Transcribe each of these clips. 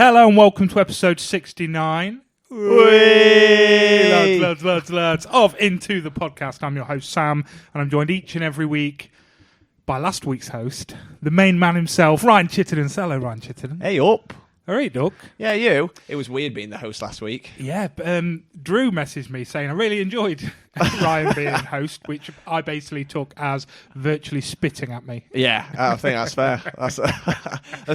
Hello and welcome to episode 69. Lads of Into the Podcast. I'm your host Sam, and I'm joined each and every week by last week's host, the main man himself, Ryan Chittenden. Hello, Ryan Chittenden. Hey, up. All right, Doug. Yeah, you. It was weird being the host last week. Yeah, Drew messaged me saying I really enjoyed Ryan being host, which I basically took as virtually spitting at me. Yeah, I think that's fair. That's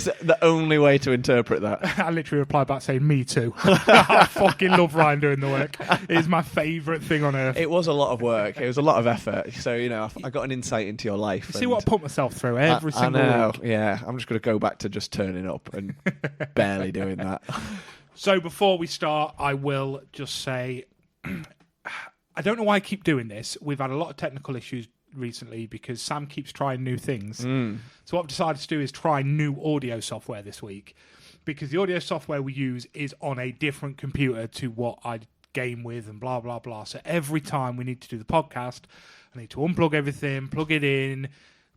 the only way to interpret that. I literally replied back saying, me too. I fucking love Ryan doing the work. It is my favourite thing on earth. It was a lot of work. It was a lot of effort. So, you know, I got an insight into your life. See what I put myself through every single week. Yeah, I'm just going to go back to just turning up and barely doing that. So before we start, I will just say, I don't know why I keep doing this. We've had a lot of technical issues recently because Sam keeps trying new things. So what I've decided to do is try new audio software this week, because the audio software we use is on a different computer to what I game with and blah, blah, blah. So every time we need to do the podcast, I need to unplug everything, plug it in,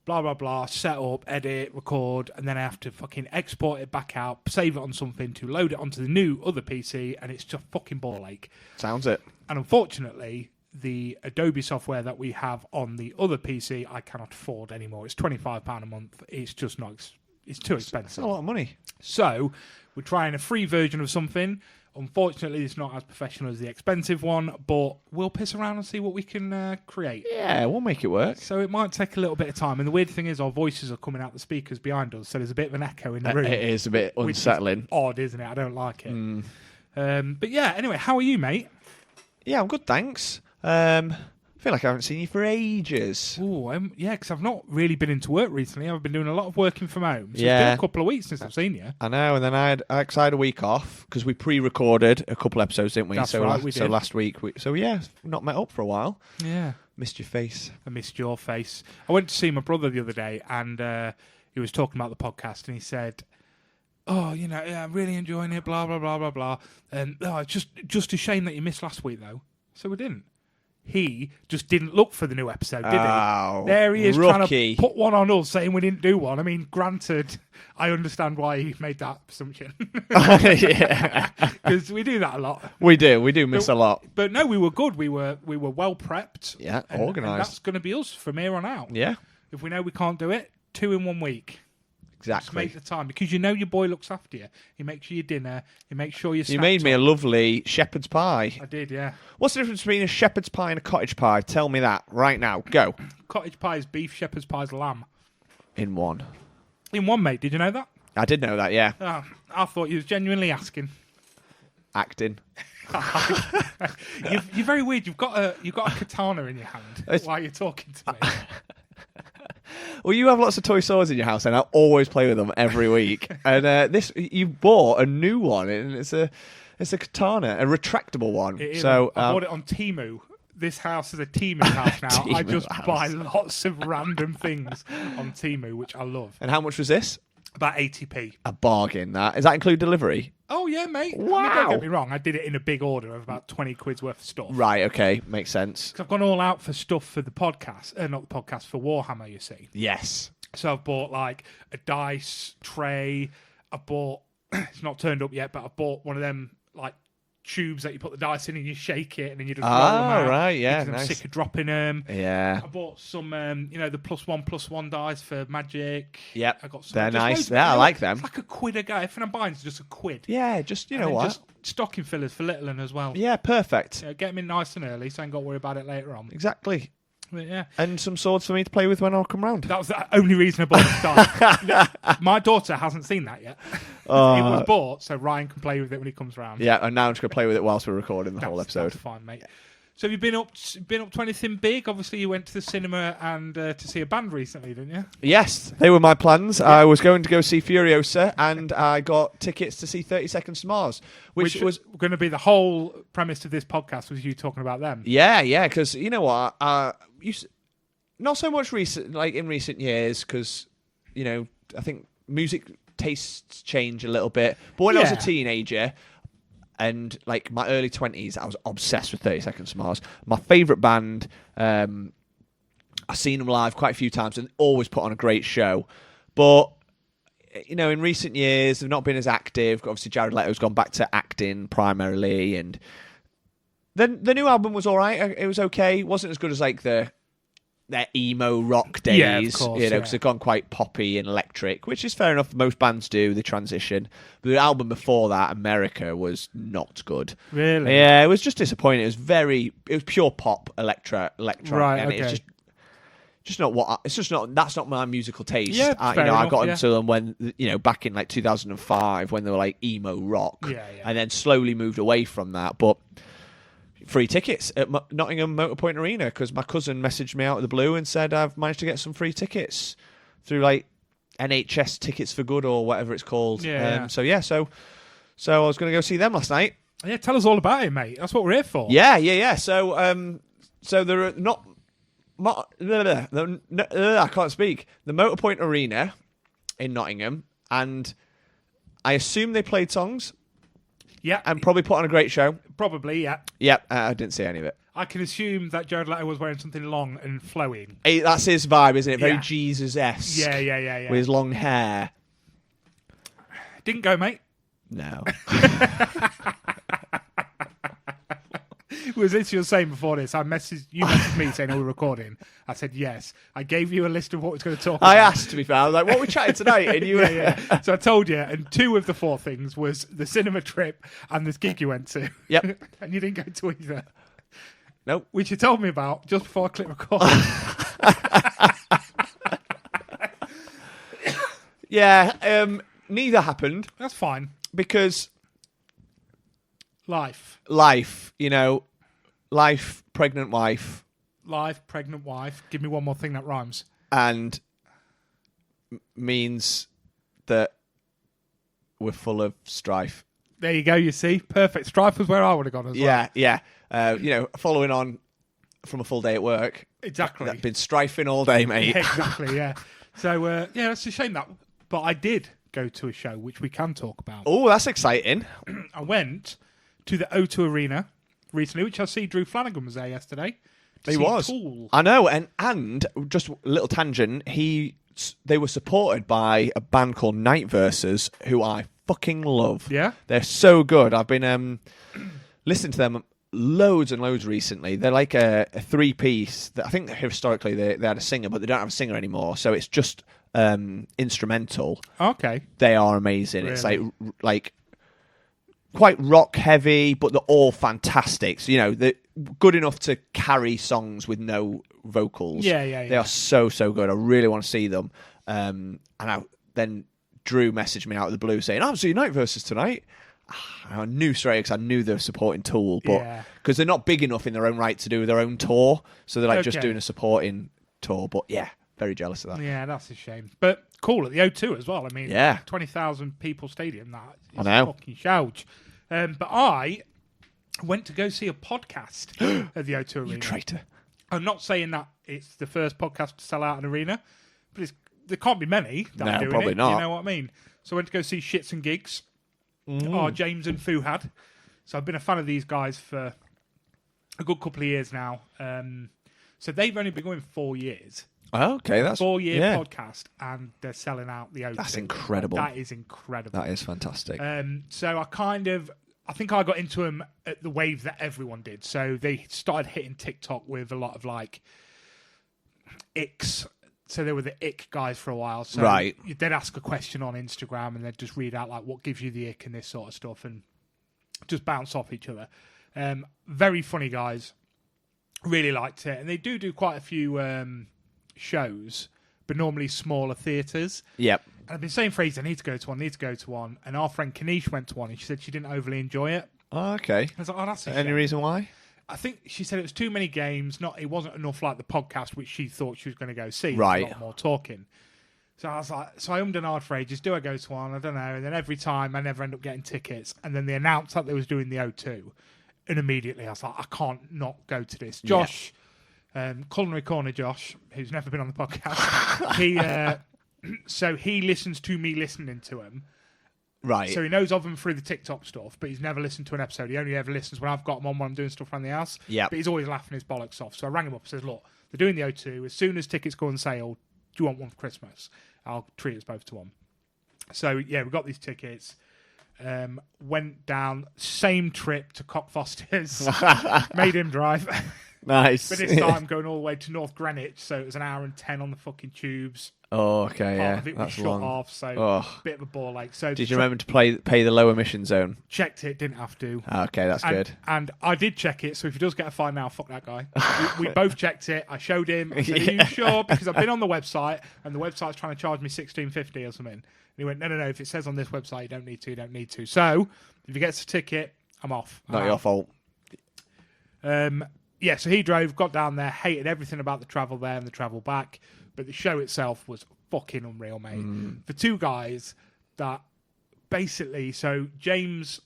blah, blah, blah, set up, edit, record, and then I have to fucking export it back out, save it on something to load it onto the new other PC, and it's just fucking ball ache. Sounds it. And unfortunately, the Adobe software that we have on the other PC, I cannot afford anymore. It's £25 a month. It's just not, it's too expensive. It's a lot of money. So we're trying a free version of something. Unfortunately, it's not as professional as the expensive one, but we'll piss around and see what we can create. Yeah, we'll make it work. So it might take a little bit of time. And the weird thing is our voices are coming out the speakers behind us, so there's a bit of an echo in the room. It is a bit unsettling. Which is odd, isn't it? I don't like it. But yeah, anyway, how are you, mate? Yeah, I'm good, thanks. I feel like I haven't seen you for ages. Oh, yeah, because I've not really been into work recently. I've been doing a lot of working from home. So It's been a couple of weeks since I've seen you. I know, and then I had a week off because we pre-recorded a couple episodes, didn't we? That's so right, we so did. last week, not met up for a while. Yeah. Missed your face. I missed your face. I went to see my brother the other day, and he was talking about the podcast, and he said, "Oh, you know, yeah, I'm really enjoying it, blah, blah, blah, blah, blah. And it's just a shame that you missed last week, though." So we didn't. He just didn't look for the new episode, did he? There he is rookie. trying to put one on us, saying we didn't do one. I mean, granted, I understand why he made that assumption. Yeah. Because we do that a lot. We do miss a lot. But no, we were good. We were well prepped. Yeah, and organised. that's going to be us from here on out. Yeah. If we know we can't do it, 2 in 1 week. Just Exactly. make the time, because you know your boy looks after you. He makes you your dinner. He makes sure you're You made me a lovely shepherd's pie. I did, yeah. What's the difference between a shepherd's pie and a cottage pie? Tell me that right now. Go. Cottage pie is beef, shepherd's pie is lamb. In one. In one, mate. Did you know that? I did know that, yeah. Oh, I thought you was genuinely asking. Acting. You're very weird. You've got a katana in your hand while you're talking to me. Well, you have lots of toy swords in your house, and I always play with them every week. And you bought a new one, and it's a katana, a retractable one. It is. So I bought it on Temu. This house is a Temu house now. I Temu just house. buy lots of random things on Temu, which I love. And how much was this? About 80p. A bargain. Does that include delivery? Oh, yeah, mate. Wow. I mean, don't get me wrong. I did it in a big order of about 20 quid's worth of stuff. Right. Okay. Makes sense. 'Cause I've gone all out for stuff for the podcast. Not the podcast, for Warhammer, you see. Yes. So I've bought like a dice tray. I bought, it's not turned up yet, but I bought one of them like tubes that you put the dice in and you shake it and then you just roll them out. Right. Yeah. Because I'm Nice. sick of dropping them. Yeah. I bought some, the +1/+1 dice for Magic. Yep. I got some. They're just nice. loads of Yeah, I them. like them. It's like a quid a guy. Everything I'm buying is just a quid. Yeah. Just you And know then what? Just stocking fillers for Little 'Un as well. Yeah. Perfect. Get them in nice and early, so I ain't got to worry about it later on. Exactly. But yeah. And some swords for me to play with when I come round. That was the only reason I bought the dice. My daughter hasn't seen that yet. It was bought so Ryan can play with it when he comes round. Yeah, and now I'm just going to play with it whilst we're recording the whole episode. That's fine, mate. So have you been up to anything big? Obviously, you went to the cinema and to see a band recently, didn't you? Yes, they were my plans. Yeah. I was going to go see Furiosa, and I got tickets to see 30 Seconds to Mars, which was going to be the whole premise of this podcast, was you talking about them. Yeah, because you know what? Not so much in recent years, because I think music tastes change a little bit. But when I was a teenager, and like my early 20s, I was obsessed with 30 Seconds to Mars. My favourite band. I've seen them live quite a few times and always put on a great show. But in recent years, they've not been as active. Obviously, Jared Leto's gone back to acting primarily, and then the new album was all right. It was okay. It wasn't as good as like their emo rock days, Yeah, of course, because they've gone quite poppy and electric, which is fair enough. Most bands do the transition. But the album before that, America, was not good. Really? Yeah, it was just disappointing. It was pure pop, electronic, Right, and okay. it's just not what. It's just not. That's not my musical taste. Yeah, I fair enough, got yeah. into them when back in like 2005 when they were like emo rock, Yeah. and then slowly moved away from that. But free tickets at Nottingham Motorpoint Arena, because my cousin messaged me out of the blue and said I've managed to get some free tickets through like NHS Tickets for Good or whatever it's called. Yeah. So I was going to go see them last night. Yeah, tell us all about it, mate. That's what we're here for. Yeah. So there are not. I can't speak. The Motorpoint Arena in Nottingham, and I assume they played songs Yeah. and probably put on a great show. Probably, yeah. Yep, I didn't see any of it. I can assume that Jared Leto was wearing something long and flowing. Hey, that's his vibe, isn't it? Very Yeah. Jesus-esque. Yeah. With his long hair. Didn't go, mate. No. It was literally the same before this. You messaged me saying, are we recording? I said, yes. I gave you a list of what we was going to talk about. I asked, to be fair. I was like, what are we chatting tonight? And you Yeah. So I told you, and 2 of the 4 things was the cinema trip and this gig you went to. Yep. And you didn't go to either. Nope. Which you told me about just before I clicked record. Yeah, neither happened That's fine. because Life, pregnant wife, pregnant wife. Give me one more thing that rhymes. and means that we're full of strife. There you go, you see. Perfect. Strife was where I would have gone as well. Yeah. Following on from a full day at work. Exactly. I've been strifing all day, mate. Exactly, yeah. So, it's a shame that... But I did go to a show, which we can talk about. Oh, that's exciting. I went to the O2 Arena recently, which I see Drew Flanagan was there yesterday. He was. Tool. I know, and just a little tangent, they were supported by a band called Night Verses, who I fucking love. Yeah? They're so good. I've been listening to them loads and loads recently. They're like a 3-piece. I think historically they had a singer, but they don't have a singer anymore, so it's just instrumental. Okay. They are amazing. Really? It's like quite rock heavy, but they're all fantastic. So, they're good enough to carry songs with no vocals. Yeah. They are so good. I really want to see them. Then Drew messaged me out of the blue saying, "I'm seeing Night Versus tonight." I knew straight because I knew they were supporting Tool, but because they're not big enough in their own right to do their own tour, so they're just doing a supporting tour. But yeah, very jealous of that. Yeah, that's a shame. But cool at the O2 as well. I mean, 20,000 people stadium. That is I know. fucking huge. But I went to go see a podcast at the O2 Arena. You traitor. I'm not saying that it's the first podcast to sell out an arena, but there can't be many that are doing probably it. not. You know what I mean? So I went to go see Shits and Gigs. James and Fuhad. So I've been a fan of these guys for a good couple of years now. So they've only been going 4 years. Okay, that's 4-year podcast, and they're selling out the O2. That's incredible. That is incredible. That is fantastic. So I think I got into them at the wave that everyone did. So they started hitting TikTok with a lot of like icks. So they were the ick guys for a while. So right. They'd ask a question on Instagram and they'd just read out like what gives you the ick and this sort of stuff and just bounce off each other. Very funny guys. Really liked it. And they do quite a few shows, but normally smaller theatres. Yep. And I've been saying for ages, I need to go to one. And our friend Kanish went to one and she said she didn't overly enjoy it. Oh, okay. I was like, that's a Any shame. reason why? I think she said it was too many games. It wasn't enough like the podcast, which she thought she was going to go see. Right. A lot more talking. So I was like, I ummed and ahed for ages. Do I go to one? I don't know. And then every time I never end up getting tickets. And then they announced that they was doing the O2. And immediately I was like, I can't not go to this. Josh, Culinary Corner Josh, who's never been on the podcast, he listens to me listening to him. Right. So he knows of them through the TikTok stuff, but he's never listened to an episode. He only ever listens when I've got him on when I'm doing stuff around the house. Yeah. But he's always laughing his bollocks off. So I rang him up and says, look, they're doing the O2. As soon as tickets go on sale, do you want one for Christmas? I'll treat us both to one. So yeah, we got these tickets. Went down, same trip to Cockfosters. Made him drive. Nice. But this time going all the way to North Greenwich, so it was an hour and 10 on the fucking tubes. Oh, okay, Part yeah. of it That's was shut long. off, so Oh. bit of a ball ache. So Did you remember to pay the low emission zone? checked it, didn't have to. Okay, that's good. And I did check it, so if he does get a fine now, fuck that guy. we both checked it. I showed him. I said, "Are you sure?" Because I've been on the website, and the website's trying to charge me $16.50 or something. And he went, no. If it says on this website, you don't need to. So if he gets a ticket, I'm off. Not your fault. Yeah, so he drove, got down there, hated everything about the travel there and the travel back, but the show itself was fucking unreal, mate. For two guys that basically, so James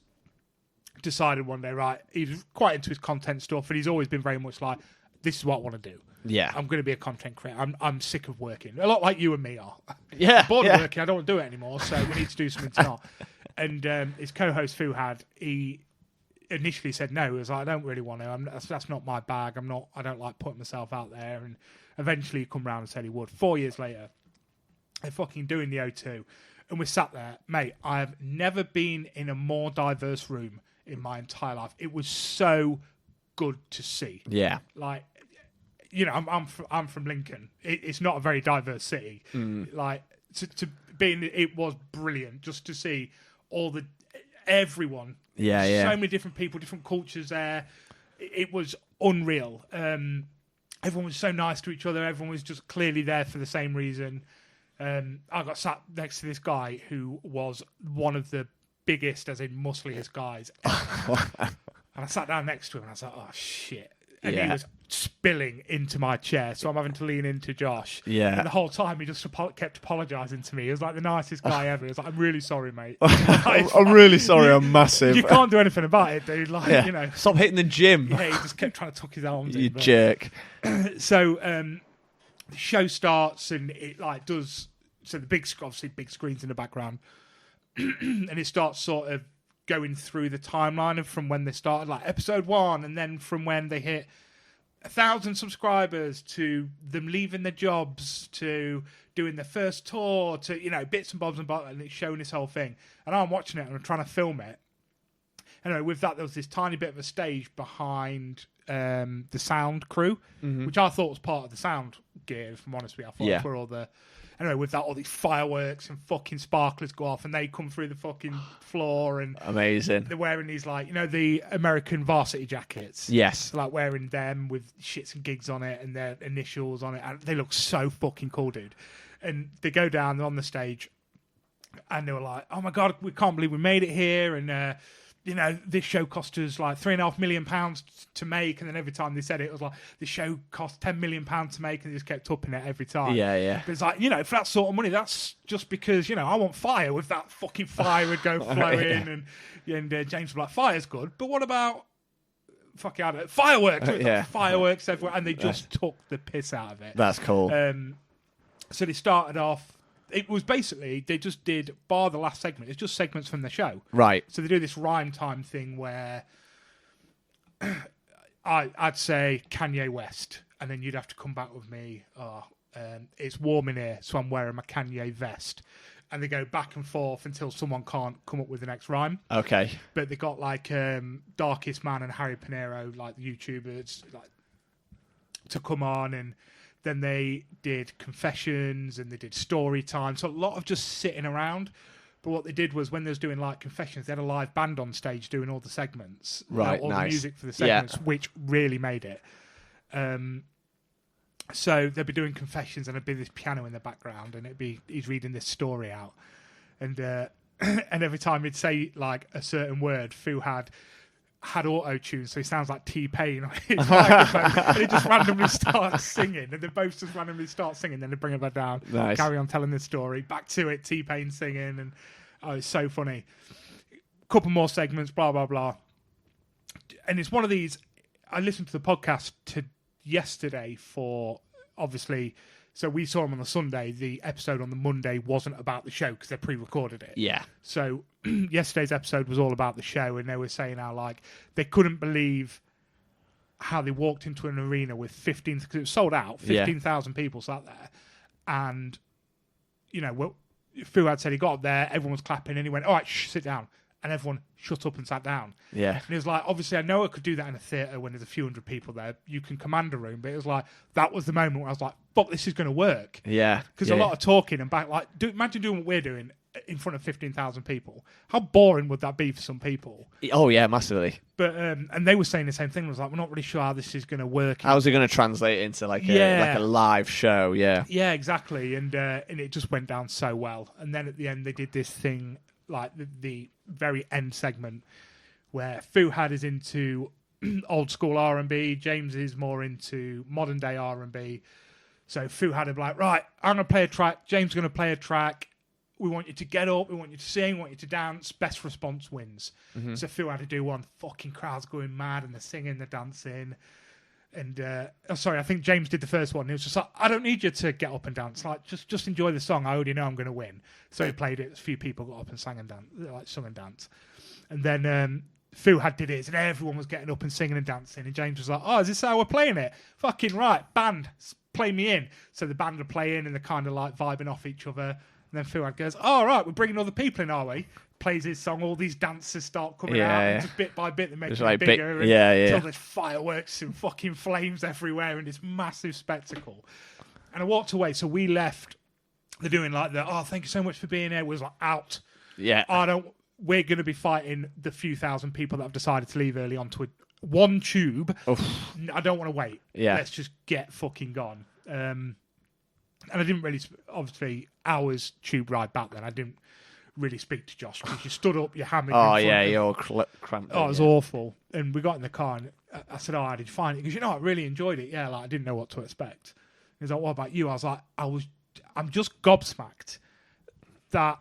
decided one day, right, he's quite into his content stuff, and he's always been very much like, this is what I want to do. Yeah. I'm going to be a content creator. I'm sick of working. A lot like you and me are. Yeah. I'm bored of working. I don't want to do it anymore, so we need to do something to not. And his co-host Fuhad, he initially said no. He was like, I don't really want to. That's not my bag. I don't like putting myself out there. And eventually he come round and said he would. 4 years later, they're fucking doing the O2. And we sat there. Mate, I have never been in a more diverse room in my entire life. It was so good to see. Yeah. Like, you know, I'm from Lincoln. It's not a very diverse city. Like, to be in it was brilliant just to see everyone. Yeah. So many different people, different cultures there. It was unreal. Everyone was so nice to each other. Everyone was just clearly there for the same reason. I got sat next to this guy who was one of the biggest, as in muscliest guys ever. And I sat down next to him and I was like, oh, shit. And he was spilling into my chair, so I'm having to lean into Josh. Yeah. And the whole time he just kept apologising to me. He was like the nicest guy ever. He was like, I'm really sorry, mate. I'm really sorry, I'm massive. You can't do anything about it, dude. Like, you know. Stop hitting the gym. Yeah, he just kept trying to tuck his arms in. You jerk. So the show starts and it like does, so the obviously big screens in the background. And it starts sort of going through the timeline of from when they started, like episode 1, and then from when they hit 1,000 subscribers to them leaving their jobs to doing their first tour to, you know, bits and bobs, and it's showing this whole thing. And I'm watching it and I'm trying to film it. Anyway, with that, there was this tiny bit of a stage behind the sound crew, which I thought was part of the sound gear, if I'm honest with you. I thought that's where all the... Anyway, with that, all these fireworks and fucking sparklers go off and they come through the fucking floor and... Amazing. They're wearing these, like, you know, the American varsity jackets. Yes. Like, wearing them with shits and gigs on it and their initials on it. And they look so fucking cool, dude. And they go down, they're on the stage, and they were like, oh, my God, we can't believe we made it here. And, you know, this show cost us, like, £3.5 million to make. And then every time they said it was like, the show cost £10 million to make. And they just kept upping it every time. Yeah. But it's like, you know, for that sort of money, that's just because, you know, I want fire. With that fucking fire would go flowing. And James was like, fire's good. But what about fucking fireworks? Fireworks everywhere. And they just took the piss out of it. That's cool. So they started off. It was basically, they just did, bar the last segment, it's just segments from the show. Right. So they do this rhyme time thing where I'd say Kanye West, and then you'd have to come back with me, it's warm in here, so I'm wearing my Kanye vest. And they go back and forth until someone can't come up with the next rhyme. Okay. But they got like Darkest Man and Harry Pinero, like the YouTubers, like to come on, and then they did confessions and they did story time. So a lot of just sitting around. But what they did was when they was doing like confessions, they had a live band on stage doing all the segments. Right, all nice. the music for the segments, which really made it. So they'd be doing confessions and there'd be this piano in the background and he's reading this story out. And and every time he'd say like a certain word, Fu had auto-tune, so he sounds like T-Pain on his microphone, and he just randomly starts singing, and they both just randomly start singing, then they bring it back down, carry on telling the story, back to it, T-Pain singing, and it's so funny. Couple more segments, blah, blah, blah. And it's one of these, I listened to the podcast yesterday for, obviously, so we saw them on the Sunday, the episode on the Monday wasn't about the show because they pre-recorded it. Yeah. So yesterday's episode was all about the show, and they were saying how like they couldn't believe how they walked into an arena with 15, because it was sold out, 15,000 people sat there, and you know, well, Fuad said he got up there, everyone was clapping, and he went, all right, sit down. And everyone shut up and sat down. Yeah. And he was like, obviously, I know I could do that in a theatre when there's a few hundred people there. You can command a room. But it was like, that was the moment where I was like, fuck, this is going to work. Yeah. Because a lot of talking and back, like, imagine doing what we're doing in front of 15,000 people. How boring would that be for some people? Oh, yeah, massively. But and they were saying the same thing. I was like, we're not really sure how this is going to work. How's it going to translate into like a live show? Yeah. Yeah, exactly. And it just went down so well. And then at the end, they did this thing, like the very end segment, where Fuhad is into old school R&B, James is more into modern day R&B. So Fuhad would be like, right, I'm going to play a track, James is going to play a track. We want you to get up, we want you to sing, we want you to dance. Best response wins. So Fuhad to do one, fucking crowd's going mad and they're singing, they're dancing. And I think James did the first one. He was just like, I don't need you to get up and dance. Like, just enjoy the song. I already know I'm going to win. So he played it. A few people got up and sang and danced, like sung and danced. And then Fuhad did it, and everyone was getting up and singing and dancing. And James was like, oh, is this how we're playing it? Fucking right, band, play me in. So the band are playing, and they're kind of like vibing off each other. And then Fuhad goes, oh, right, we're bringing other people in, are we? Plays his song, all these dancers start coming out, and just bit by bit they make it bigger, until there's fireworks and fucking flames everywhere, and it's massive spectacle. And I walked away, so we left. They're doing like thank you so much for being here. Was like out. Yeah, we're going to be fighting the few thousand people that have decided to leave early onto one tube. Oof. I don't want to wait. Yeah, let's just get fucking gone. And I didn't really, obviously, hours tube ride back then. I didn't really speak to Josh because you stood up, you're hammering. Oh yeah, you're all cramped. Oh, it was awful. And we got in the car and I said, "Oh, how did you find it?" Because I really enjoyed it. Yeah, like I didn't know what to expect. He was like, "What about you?" I was like, I'm just gobsmacked that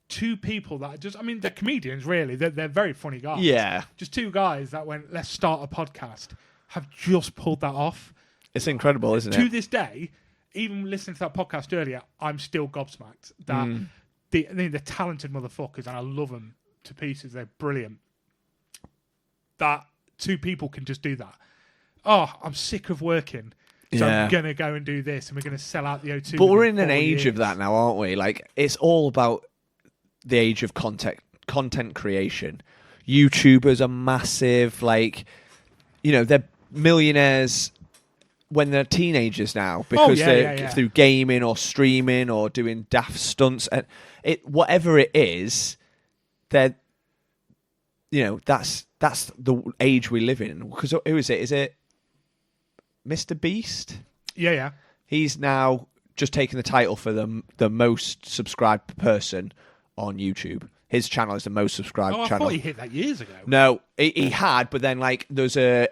two people that they're comedians really. They're very funny guys. Yeah, just two guys that went, let's start a podcast, have just pulled that off. It's incredible, isn't it? To this day, even listening to that podcast earlier, I'm still gobsmacked that. They're talented motherfuckers, and I love them to pieces. They're brilliant. That two people can just do that. Oh, I'm sick of working, so I'm going to go and do this, and we're going to sell out the O2. But we're in an age of that now, aren't we? Like, it's all about the age of content creation. YouTubers are massive. Like, they're millionaires when they're teenagers now because they're through gaming or streaming or doing daft stunts and whatever it is, they're that's the age we live in. Because who is it? Is it Mr. Beast? Yeah. He's now just taken the title for the most subscribed person on YouTube. His channel is the most subscribed channel. I thought he hit that years ago. No, he had, but then there's I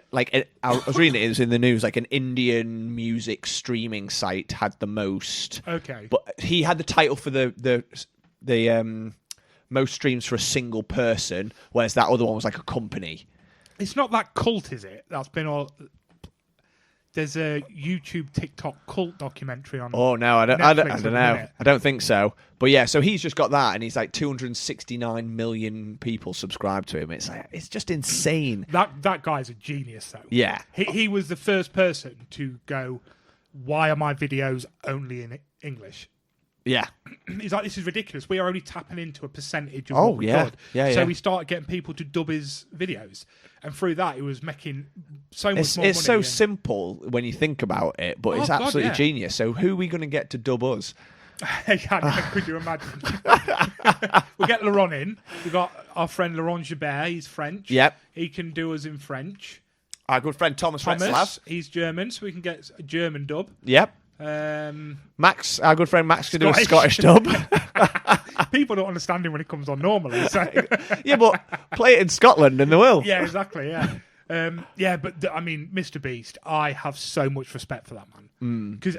was reading it was in the news, like an Indian music streaming site had the most. Okay. But he had the title for the most streams for a single person, whereas that other one was like a company. It's not that cult, is it? That's been all. There's a YouTube TikTok cult documentary on. Oh no, I don't know. I don't think so. But yeah, so he's just got that, and he's like 269 million people subscribed to him. It's just insane. That guy's a genius, though. Yeah, he was the first person to go, why are my videos only in English? Yeah. He's like, this is ridiculous. We are only tapping into a percentage of what we could. Yeah. So we started getting people to dub his videos. And through that, he was making so much more money. It's so simple when you think about it, but it's absolutely genius. So who are we going to get to dub us? Could you imagine? We'll get Laurent in. We've got our friend Laurent Gibert. He's French. Yep. He can do us in French. Our good friend Thomas Retzlaff. He's German, so we can get a German dub. Yep. Max, our good friend Max, can do a Scottish dub. People don't understand him when it comes on normally. So. Yeah, but play it in Scotland and they will. Yeah, exactly, yeah. But Mr. Beast, I have so much respect for that man. Because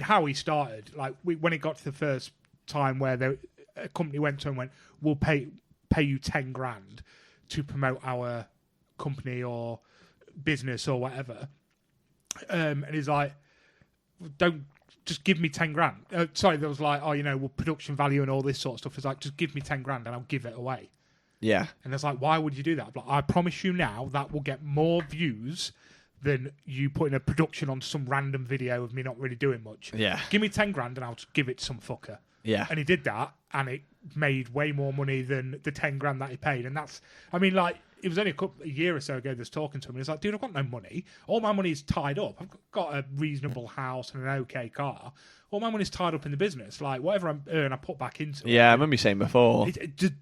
how he started, when it got to the first time where a company went to him and went, we'll pay you 10 grand to promote our company or business or whatever. And he's like, don't just give me 10 grand. There was production value and all this sort of stuff. It's like, just give me 10 grand and I'll give it away. Yeah. And it's like, why would you do that? Like, I promise you now that will get more views than you putting a production on some random video of me not really doing much. Yeah. Give me 10 grand and I'll just give it to some fucker. Yeah. And he did that, and it made way more money than the 10 grand that he paid. And that's, I mean, like, it was only a year or so ago that I was talking to him. And he's like, dude, I've got no money. All my money is tied up. I've got a reasonable house and an okay car. All my money's tied up in the business. Like, whatever I earn, I put back into it. Yeah, I remember you saying before.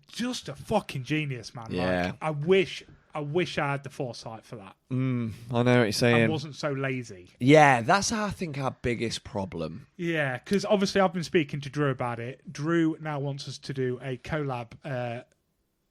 Just a fucking genius, man. Yeah. Like, I wish I had the foresight for that. I know what you're I saying. wasn't so lazy. Yeah, that's, I think, our biggest problem. Yeah, because obviously I've been speaking to Drew about it. Drew now wants us to do a collab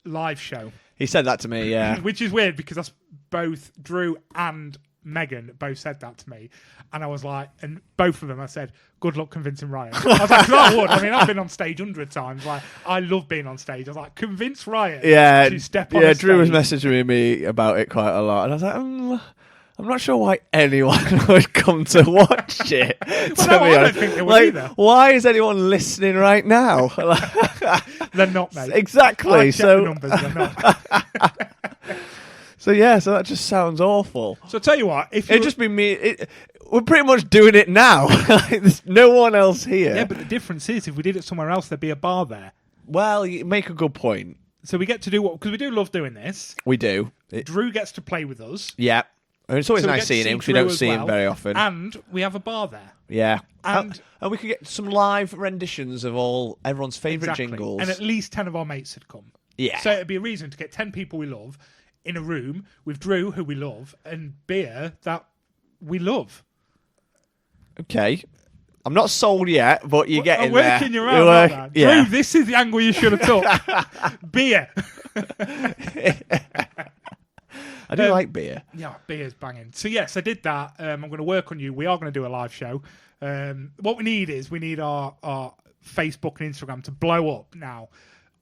live show. He said that to me, yeah. Which is weird because that's both Drew and Megan both said that to me. And I was like, and both of them, I said, good luck convincing Ryan. I was like, no, I would. I mean, I've been on stage 100 times. Like, I love being on stage. I was like, convince Ryan to step on the Drew was stage. messaging me about it quite a lot. And I was like, I'm not sure why anyone would come to watch it. Well, no, I don't think they would either. Why is anyone listening right now? They're not, mate. Exactly. I checked the numbers, they're not. So that just sounds awful. So I'll tell you what, if It'd just be me. We're pretty much doing it now. There's no one else here. Yeah, but the difference is if we did it somewhere else, there'd be a bar there. Well, you make a good point. So we get to do what, because we do love doing this. We do. Drew gets to play with us. Yeah. And it's always So we nice get to seeing see him because we Drew don't as see him well, very often. And we have a bar there. Yeah. And we could get some live renditions of everyone's favourite jingles. And at least 10 of our mates had come. Yeah. So it'd be a reason to get 10 people we love in a room with Drew, who we love, and beer that we love. Okay. I'm not sold yet, but you're getting there. I'm working you around. Yeah. Drew, this is the angle you should have took. Beer. I do like beer. Yeah, beer's banging. So yes, I did that. I'm going to work on you. We are going to do a live show. What we need is our Facebook and Instagram to blow up now.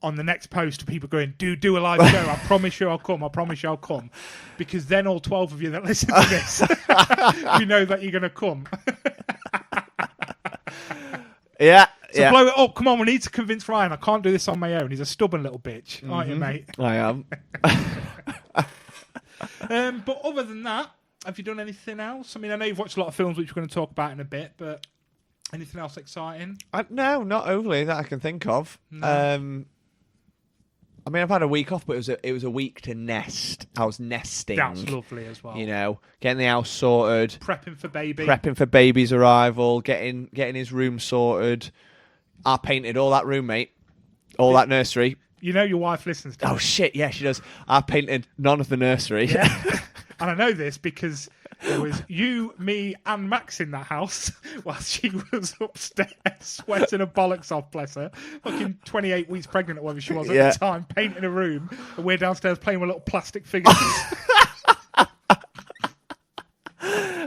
On the next post, people going, do a live show. I promise you I'll come. I promise you I'll come. Because then all 12 of you that listen to this, we know that you're going to come. Yeah. So blow it up. Come on, we need to convince Ryan. I can't do this on my own. He's a stubborn little bitch. Aren't you, mate? I am. But other than that, have you done anything else? I mean, I know you've watched a lot of films, which we're going to talk about in a bit, but anything else exciting? No, not overly that I can think of. No. I mean, I've had a week off, but it was a week to nest. I was nesting. That's lovely as well. You know, getting the house sorted, Prepping for baby's arrival, getting his room sorted. I painted all that room, mate. All that nursery. You know your wife listens to Oh, it. shit, yeah, she does. I painted none of the nursery. Yeah. And I know this because there was you, me, and Max in that house while she was upstairs sweating her bollocks off, bless her. Fucking 28 weeks pregnant or whatever she was at the time, painting a room, and we're downstairs playing with little plastic figures.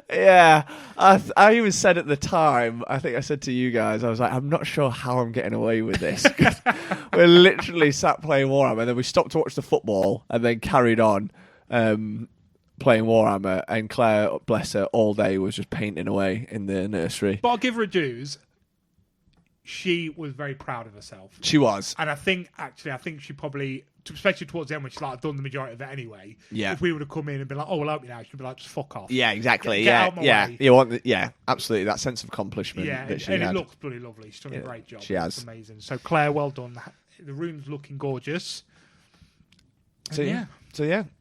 Yeah, I even said at the time, I think I said to you guys, I was like, I'm not sure how I'm getting away with this. We're literally sat playing Warhammer, and then we stopped to watch the football, and then carried on playing Warhammer, and Claire, bless her, all day was just painting away in the nursery. But I'll give her a dues. She was very proud of herself. She was. And I think she probably, especially towards the end when she's like, I've done the majority of it anyway. Yeah. If we would have come in and been like, oh, we'll help you now, she'd be like, just fuck off. Yeah, exactly. Get out of my way. You want absolutely that sense of accomplishment Yeah, that she and had. it looks bloody lovely. She's done a great job. She has. It's amazing. So Claire, well done. The room's looking gorgeous. So yeah,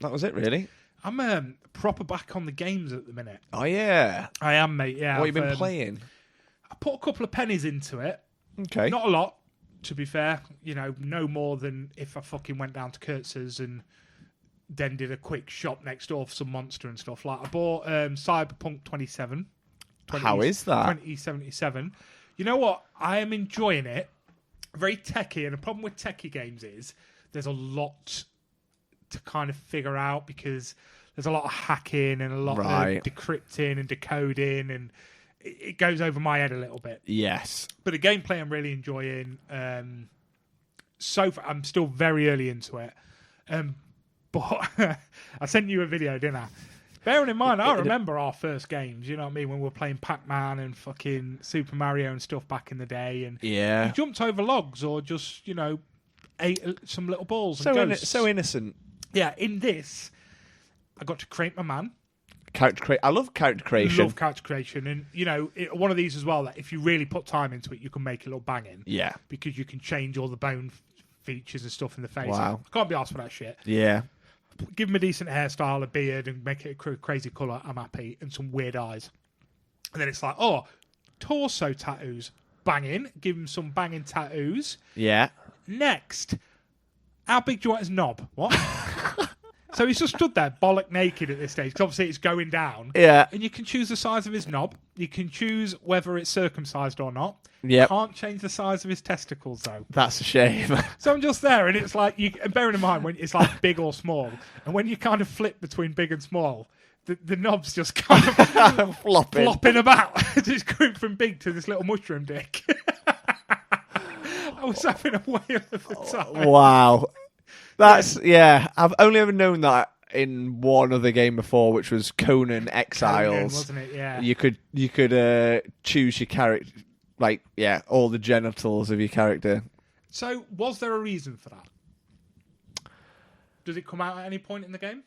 that was it really. I'm proper back on the games at the minute. Oh yeah, I am, mate. Yeah. What have you been playing? I put a couple of pennies into it. Okay. Not a lot, to be fair. You know, no more than if I fucking went down to Kurtz's and then did a quick shop next door for some Monster and stuff. Like I bought Cyberpunk 27. How is that? 2077. You know what? I am enjoying it. Very techie, and the problem with techie games is there's a lot to kind of figure out because there's a lot of hacking and a lot of decrypting and decoding, and it goes over my head a little bit. Yes. But the gameplay I'm really enjoying. So far, I'm still very early into it. But I sent you a video, didn't I? Bearing in mind, I remember our first games, you know what I mean, when we were playing Pac-Man and fucking Super Mario and stuff back in the day. And yeah. you jumped over logs or just, you know, ate some little balls. So innocent. Yeah, in this, I got to create my man. I love character creation. Love character creation, and one of these as well that if you really put time into it, you can make it look banging. Yeah. Because you can change all the bone features and stuff in the face. Wow. I can't be asked for that shit. Yeah. Give him a decent hairstyle, a beard, and make it a crazy colour. I'm happy, and some weird eyes. And then it's like, torso tattoos, banging. Give him some banging tattoos. Yeah. Next, how big do you want his knob? What? So he's just stood there, bollock naked at this stage, because obviously it's going down. Yeah. And you can choose the size of his knob. You can choose whether it's circumcised or not. Yep. Can't change the size of his testicles, though. That's a shame. So I'm just there, and it's like, and bearing in mind, when it's like big or small, and when you kind of flip between big and small, the knob's just kind of flopping about. Just going from big to this little mushroom dick. I was having a whale of a time. Wow. That's, I've only ever known that in one other game before, which was Conan Exiles. Conan, wasn't it? Yeah. You could choose your character, all the genitals of your character. So, was there a reason for that? Does it come out at any point in the game?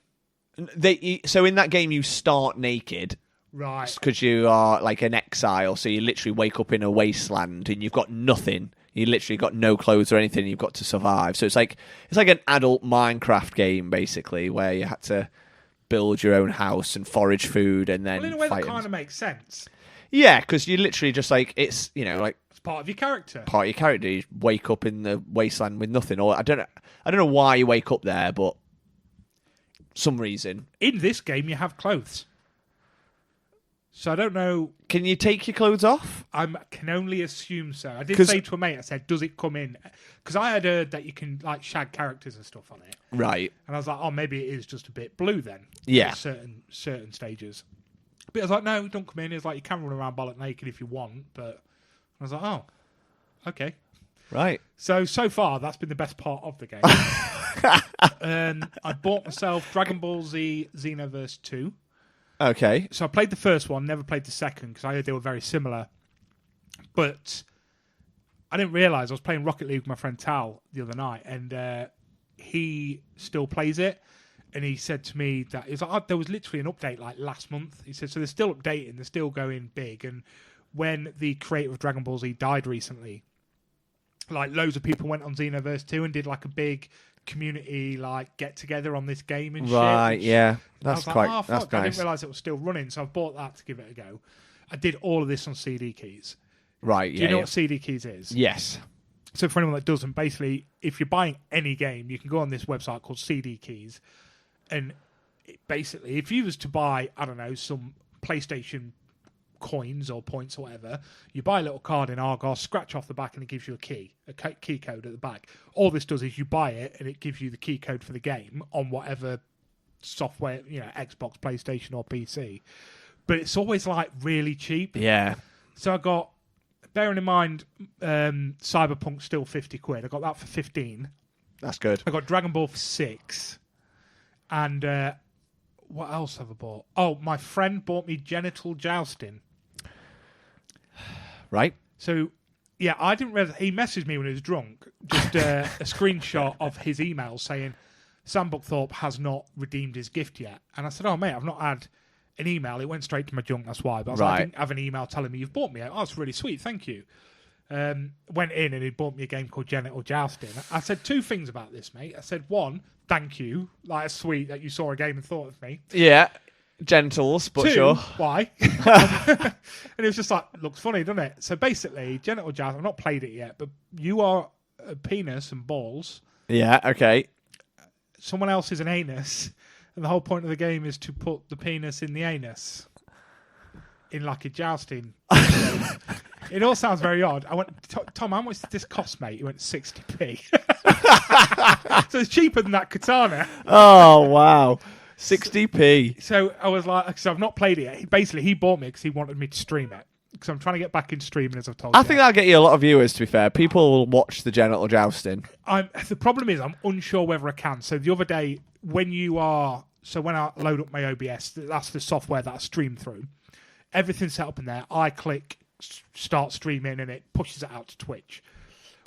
So in that game, you start naked. Right. Because you are like an exile, so you literally wake up in a wasteland and you've got nothing. You literally got no clothes or anything. You've got to survive. So it's like an adult Minecraft game, basically, where you had to build your own house and forage food and then in a way fight. That kind of makes sense. Yeah, because you literally just it's it's part of your character. Part of your character. You wake up in the wasteland with nothing, or I don't know why you wake up there, but some reason. In this game, you have clothes. So I don't know. Can you take your clothes off? I can only assume so. I did say to a mate, I said, does it come in? Because I had heard that you can shag characters and stuff on it. Right. And I was like, maybe it is just a bit blue then. Yeah. At certain stages. But I was like, no, don't come in. It's like you can run around bollock naked if you want. But I was like, okay. Right. So far, that's been the best part of the game. I bought myself Dragon Ball Z Xenoverse 2. Okay. So I played the first one, never played the second because I heard they were very similar. But I didn't realise I was playing Rocket League with my friend Tal the other night, and he still plays it. And he said to me that there was literally an update last month. He said, so they're still updating, they're still going big. And when the creator of Dragon Ball Z died recently, loads of people went on Xenoverse 2 and did a big community get together on this game and shit. Right, yeah. That's quite that's nice. I didn't realise it was still running, so I bought that to give it a go. I did all of this on CD keys. Right, yeah. Do you know what CD keys is? Yes. So for anyone that doesn't, basically, if you're buying any game, you can go on this website called CD keys, and basically, if you was to buy, I don't know, some PlayStation coins or points or whatever, you buy a little card in Argos, scratch off the back, and it gives you a key code at the back. All this does is you buy it, and it gives you the key code for the game on whatever software, Xbox, PlayStation, or PC. But it's always really cheap. Yeah. So I got, bearing in mind, Cyberpunk's still £50. I got that for 15. That's good. I got Dragon Ball for 6. And what else have I bought? Oh, my friend bought me Genital Jousting. Right. So, yeah, I didn't realize. He messaged me when he was drunk, just a screenshot of his email saying, Sam Buckthorpe has not redeemed his gift yet. And I said, mate, I've not had an email. It went straight to my junk, that's why. But I was like, I didn't have an email telling me you've bought me. Oh, it's really sweet, thank you. Went in and he bought me a game called Genital Jousting. I said 2 things about this, mate. I said, 1, thank you. It's sweet that you saw a game and thought of me. Yeah. Gentles, but 2, sure. Why? And it was just looks funny, doesn't it? So basically, Genital Jousting, I've not played it yet, but you are a penis and balls. Yeah, okay. Someone else is an anus, and the whole point of the game is to put the penis in the anus. In a jousting. It all sounds very odd. I went, Tom, how much did this cost, mate? He went, 60p. So it's cheaper than that katana. Oh, wow. 60p. So I was like, because I've not played it yet. He bought me because he wanted me to stream it. Because I'm trying to get back into streaming, as I've told you. I think that'll get you a lot of viewers, to be fair. People will watch the Genital Jousting. The problem is I'm unsure whether I can. So the other day, when I load up my OBS, that's the software that I stream through. Everything's set up in there. I click start streaming and it pushes it out to Twitch.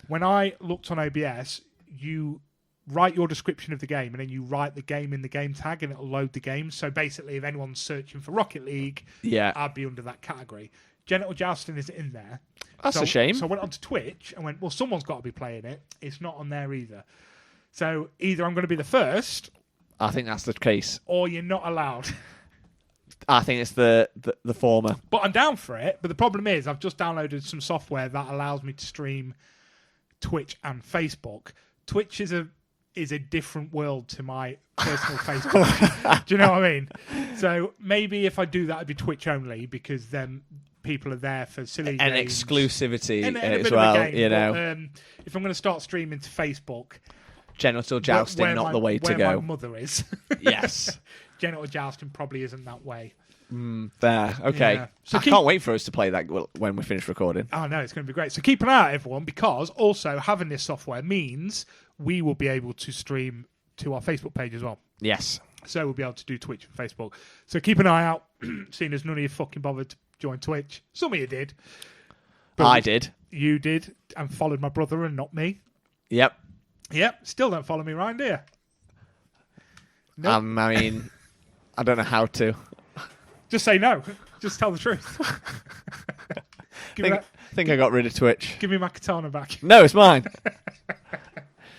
When I looked on OBS, you write your description of the game, and then you write the game in the game tag, and it'll load the game. So basically, if anyone's searching for Rocket League, Yeah. I'd be under that category. Genital jousting is in there. That's a shame. So I went onto Twitch and went, well, someone's got to be playing it. It's not on there either. So either I'm going to be the first, I think that's the case. or you're not allowed. I think it's the former. But I'm down for it. But the problem is, I've just downloaded some software that allows me to stream Twitch and Facebook. Twitch is a different world to my personal Facebook. Do you know what I mean? So maybe if I do that, it'd be Twitch only, because then people are there for silly And games. exclusivity And a as bit of a well, game. you know. But, if I'm going to start streaming to Facebook, Genital jousting, where not my- the way to where go. my mother is. Yes. Genital jousting probably isn't that way. There. Okay. Yeah. So I can't wait for us to play that when we finish recording. Oh, no, it's going to be great. So keep an eye out, everyone, because also having this software means we will be able to stream to our Facebook page as well. Yes. So we'll be able to do Twitch and Facebook. So keep an eye out, seeing as none of you fucking bothered to join Twitch. Some of you did. But I did. You did, and followed my brother and not me. Yep. Yep, still don't follow me, Ryan, do you? Nope. I mean, I don't know how to. Just say no. Just tell the truth. I think I got rid of Twitch. Give me my katana back. No, it's mine.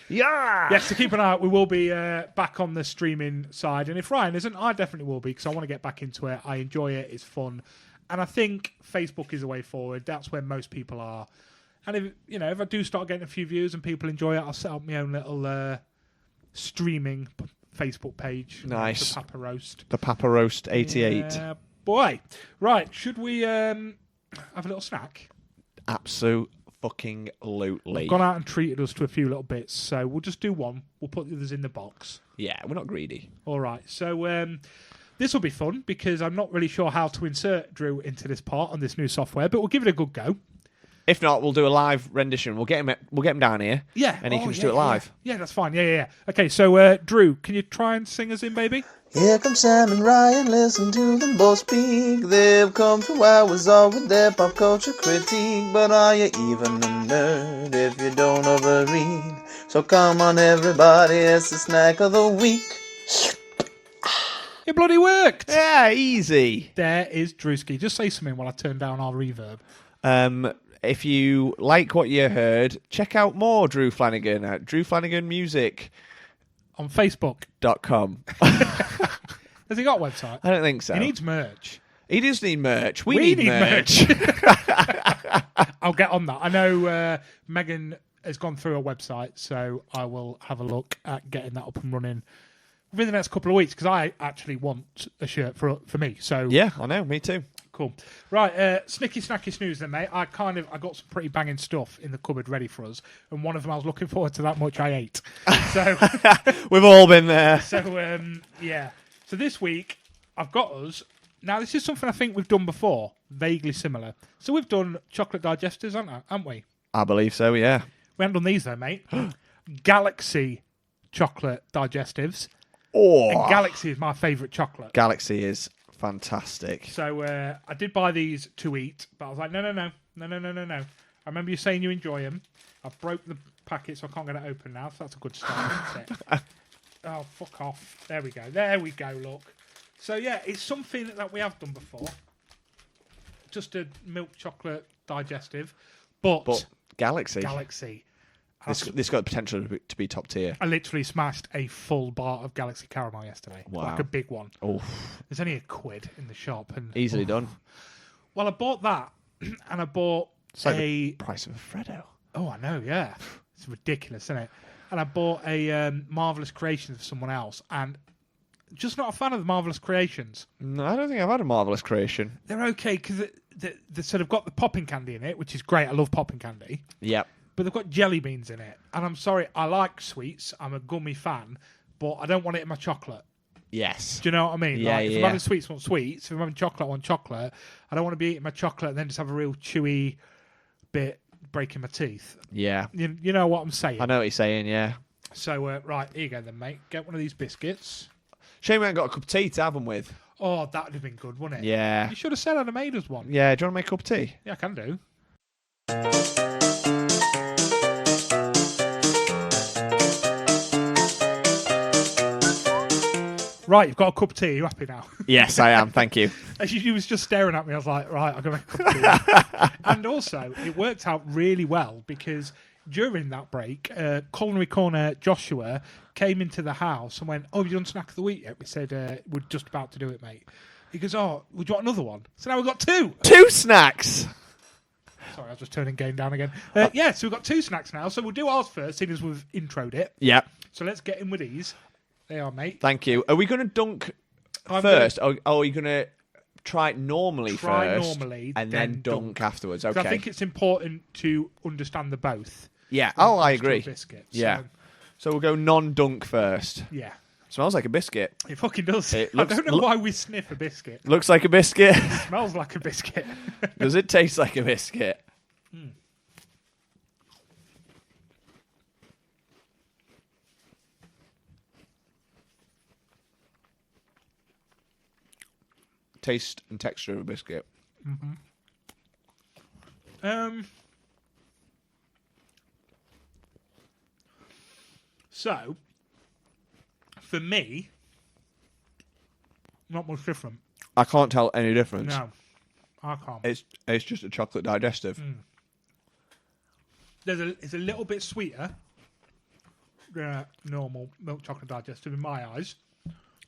Yeah. Yes, so keep an eye out. We will be back on the streaming side. And if Ryan isn't, I definitely will be, because I want to get back into it. I enjoy it. It's fun. And I think Facebook is the way forward. That's where most people are. And if I do start getting a few views and people enjoy it, I'll set up my own little streaming Facebook page. Nice. The Papa Roast. The Papa Roast 88. Yeah, boy. Right, should we have a little snack? Absolutely. Gone out and treated us to a few little bits, so we'll just do one. We'll put the others in the box. Yeah, we're not greedy. All right, so this will be fun, because I'm not really sure how to insert Drew into this part on this new software, but we'll give it a good go. If not, we'll do a live rendition. We'll get him down here. Yeah, and he can just do it live. Yeah, that's fine. Yeah. Okay, so Drew, can you try and sing us in, baby? Here come Sam and Ryan, listen to them both speak. They've come 2 hours on with their pop culture critique. But are you even a nerd if you don't overread? So come on everybody, it's the snack of the week. It bloody worked! Yeah, easy. There is Drewski. Just say something while I turn down our reverb. If you like what you heard, check out more Drew Flanagan at drewflanaganmusic.com. On Facebook. Has he got a website? I don't think so. He needs merch. He does need merch. We need merch. I'll get on that. I know Megan has gone through her website, so I will have a look at getting that up and running within the next couple of weeks, because I actually want a shirt for me. So Yeah, I know. Me too. cool. Right, snicky snacky snooze then, mate. I got some pretty banging stuff in the cupboard ready for us, and one of them I was looking forward to that much I ate. So We've all been there. So, yeah. So this week, I've got us... Now, this is something I think we've done before, vaguely similar. So we've done chocolate digestives, haven't we? I believe so, yeah. We haven't done these, though, mate. Galaxy chocolate digestives. Oh, And Galaxy is my favourite chocolate. Galaxy is fantastic. So I did buy these to eat, but I was like, no. I remember you saying you enjoy them. I broke the packet, so I can't get it open now, so that's a good start, isn't it? Oh, fuck off. There we go, look. So, yeah, it's something that we have done before. Just a milk chocolate digestive. But Galaxy. Galaxy. This got the potential to be top tier. I literally smashed a full bar of Galaxy Caramel yesterday. Wow. Like a big one. Oh, There's only £1 in the shop. And easily done. Well, I bought that, and I bought It's like the price of a Freddo. Oh, I know, yeah. It's ridiculous, isn't it? And I bought a Marvelous Creations for someone else, and just not a fan of the Marvelous Creations. No, I don't think I've had a Marvelous creation. They're okay because they sort of got the popping candy in it, which is great. I love popping candy. Yep. But they've got jelly beans in it. And I'm sorry, I like sweets. I'm a gummy fan, but I don't want it in my chocolate. Yes. Do you know what I mean? Yeah, If yeah. I'm having sweets, I want sweets. If I'm having chocolate, I want chocolate. I don't want to be eating my chocolate and then just have a real chewy bit breaking my teeth. Yeah. You know what I'm saying? I know what you're saying, yeah. So, right, here you go then, mate. Get one of these biscuits. Shame we haven't got a cup of tea to have them with. Oh, that would have been good, wouldn't it? Yeah. You should have said I'd have made us one. Yeah, do you want to make a cup of tea? Yeah, I can do. Right, you've got a cup of tea. Are you happy now? Yes, I am. Thank you. As you was just staring at me, I was like, right, I'm going to make a cup of tea. And also, it worked out really well because during that break, Culinary Corner Joshua came into the house and went, "Oh, have you done Snack of the Week yet?" We said, "We're just about to do it, mate." He goes, "Oh, would you want another one?" So now we've got 2. 2 snacks. Sorry, I was just turning game down again. Yeah, so we've got 2 snacks now. So we'll do ours first, seeing as we've introed it. Yeah. So let's get in with these. They are, mate. Thank you. Are we going to dunk first, or are you going to try it normally first, normally, and then dunk afterwards? 'Cause Okay. I think it's important to understand the both. Yeah. when it Oh, I comes to a agree. biscuit. Yeah. So, So we'll go non-dunk first. yeah. Smells like a biscuit. It fucking does. It I looks- don't know why we sniff a biscuit. Looks like a biscuit. It smells like a biscuit. Does it taste like a biscuit? Taste and texture of a biscuit. So, for me, not much different. I can't tell any difference. No, I can't. It's just a chocolate digestive. It's a little bit sweeter than normal milk chocolate digestive in my eyes.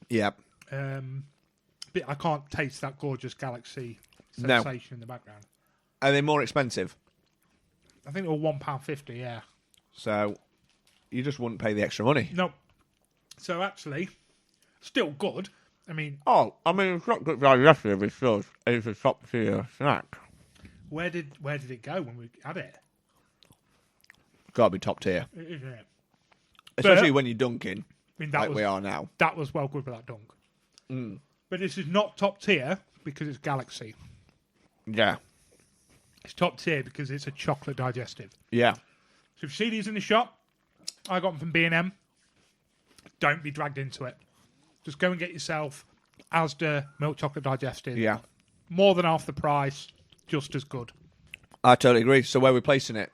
Yeah. But I can't taste that gorgeous galaxy No. sensation in the background. Are they more expensive? I think they were £1.50, yeah. So you just wouldn't pay the extra money. No. So actually, still good. I mean, Oh, I mean, chocolate digestive is just it's a top tier snack. where did it go when we had it? Gotta be top tier. It is, isn't it? Especially when you're dunking, I mean, that like was we are now. that was well good for that dunk. But this is not top tier because it's Galaxy. Yeah. It's top tier because it's a chocolate digestive. Yeah. So if you see these in the shop, I got them from B&M. Don't be dragged into it. Just go and get yourself Asda milk chocolate digestive. Yeah. More than half the price, just as good. I totally agree. So where are we placing it?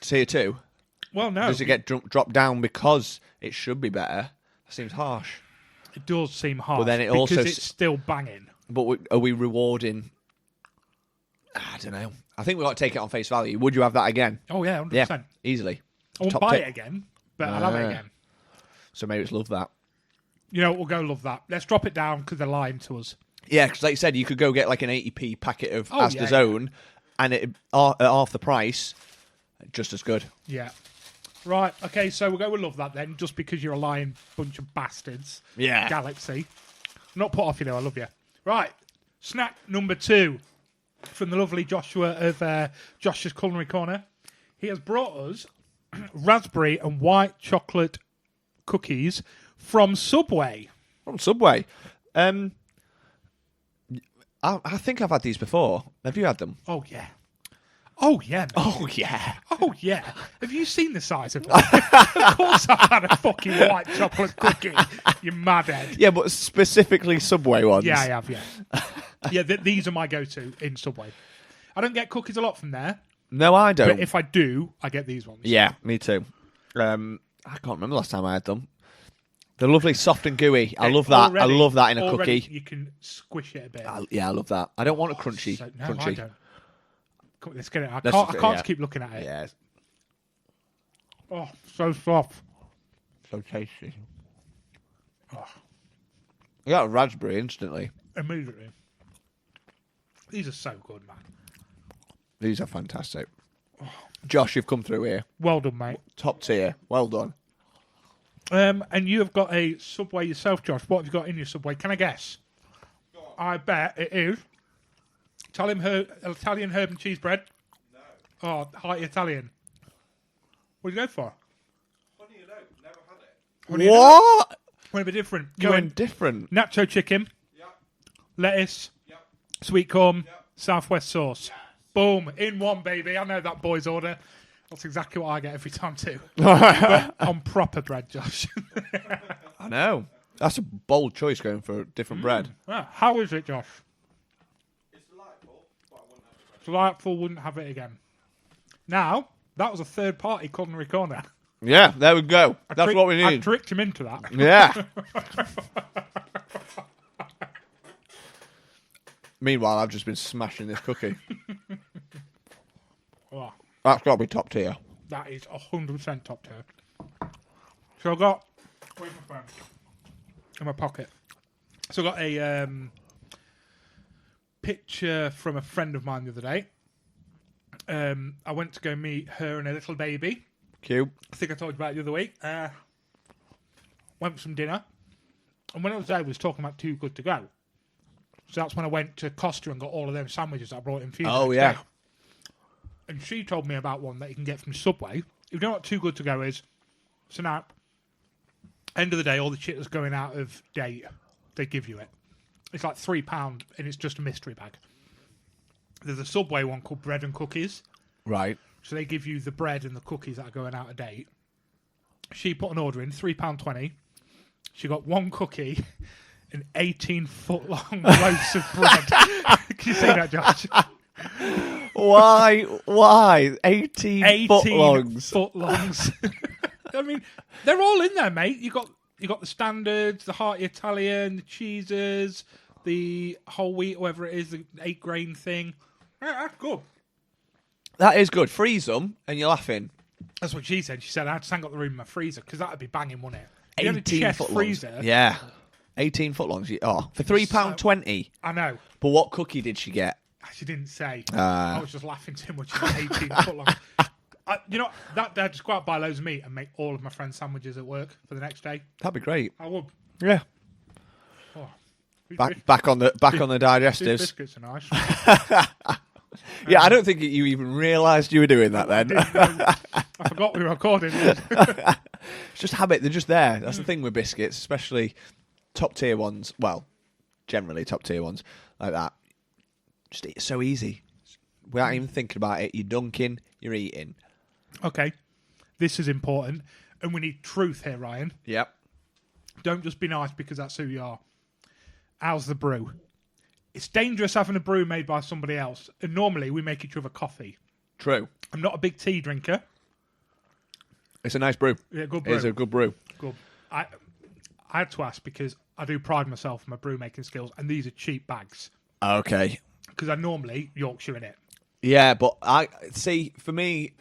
Tier 2? Well, no. Does it get dropped down because it should be better? That seems harsh. It does seem hard. But then it because also it's still banging. But are we rewarding? I don't know. I think we've got to take it on face value. Would you have that again? Oh, yeah, 100%. Yeah, easily. I won't Top buy tip. it again, but I'll have it Ah. again. So maybe it's love that. You know, we'll go love that. Let's drop it down because they're lying to us. Yeah, because like you said, you could go get like an 80p packet of Oh, Asda's yeah, yeah. own, and it at half the price, just as good. Yeah. Right, okay, so we'll go with love that then, just because you're a lying bunch of bastards. Yeah. Galaxy. Not put off, you know, I love you. Right, snack number 2 from the lovely Joshua of Josh's Culinary Corner. He has brought us raspberry and white chocolate cookies from Subway. From Subway. I think I've had these before. Have you had them? Oh, yeah. Oh, yeah, mate. Oh, yeah. Oh, yeah. Have you seen the size of that? Of course I've had a fucking white chocolate cookie, you madhead. Yeah, but specifically Subway ones. Yeah, I have, yeah. Yeah, these are my go-to in Subway. I don't get cookies a lot from there, No, I don't. but if I do, I get these ones. Yeah, me too. I can't remember last time I had them. They're lovely, soft and gooey. I love that. I love that in a already cookie. You can squish it a bit. I love that. I don't want a crunchy. No, crunchy. I don't. Come on, let's get it. I Let's can't just- just yeah. keep looking at it. Yeah, Oh, so soft. so tasty. You got a raspberry instantly. Immediately. These are so good, man. These are fantastic. Josh, you've come through here. Well done, mate. Top tier. Well done. And you have got a Subway yourself, Josh. What have you got in your Subway? Can I guess? I bet it is Italian herb and cheese bread. No. Oh, high Italian. What do you go for? Funny you know, never had it. What do you know? What? Want a bit different? Going different. Nacho chicken, Yep, lettuce, yep. sweet corn, Yep. Southwest sauce. Boom, in one, baby. I know that boy's order. That's exactly what I get every time too. But on proper bread, Josh. I know. That's a bold choice going for different bread. Ah, how is it, Josh? It's delightful, but I wouldn't have it. Delightful, wouldn't have it again. Now, that was a third-party culinary corner. Yeah, there we go. That's what we I need. tricked him into that. Yeah. Meanwhile, I've just been smashing this cookie. Oh, That's got to be top tier. that is 100% top tier. So I got... Where's my phone? In my pocket. So I got a picture from a friend of mine the other day. I went to go meet her and her little baby. Cute. I think I told you about it the other week. Went for some dinner. And when I was there, we was talking about Too Good To Go. So that's when I went to Costa and got all of them sandwiches that I brought in for you. Oh, the next yeah. day. And she told me about one that you can get from Subway. If you know what Too Good To Go is, it's an app. End of the day, all the shit that's going out of date, they give you it. It's like £3 and it's just a mystery bag. There's a Subway one called Bread and Cookies. Right. So they give you the bread and the cookies that are going out of date. She put an order in, £3.20. She got one cookie and 18-foot long loaves of bread. Can you see that, Josh? Why? 18 foot longs. Foot longs. I mean, they're all in there, mate. You got the standards, the hearty Italian, the cheeses, the whole wheat, whatever it is, the 8 grain thing. That's good. That is good. Freeze them and you're laughing. That's what she said. She said I had to stand up the room in my freezer because that would be banging, wouldn't it? You had a 18 chest foot freezer. longs. Yeah. 18 foot longs. Oh, for £3.20. I know. But what cookie did she get? She didn't say. I was just laughing too much at 18 foot long. You know, that day I'd just go out, buy loads of meat and make all of my friends' sandwiches at work for the next day. That'd be great. I would. Yeah. Oh, Back on the these digestives. biscuits are nice. Yeah, I don't think you even realised you were doing that then. I forgot we were recording. It's just habit. They're just there. That's the thing with biscuits, especially top tier ones. Well, generally top tier ones like that. Just eat it so easy. Without even thinking about it, you're dunking, you're eating. Okay, this is important, and we need truth here, Ryan. Yep. Don't just be nice because that's who you are. How's the brew? It's dangerous having a brew made by somebody else, and normally we make each other coffee. True. I'm not a big tea drinker. It's a nice brew. Yeah, good brew. It's a good brew. Good. I had to ask because I do pride myself on my brew making skills, and these are cheap bags Okay. because I normally Yorkshire in it. Yeah, but I see. For me,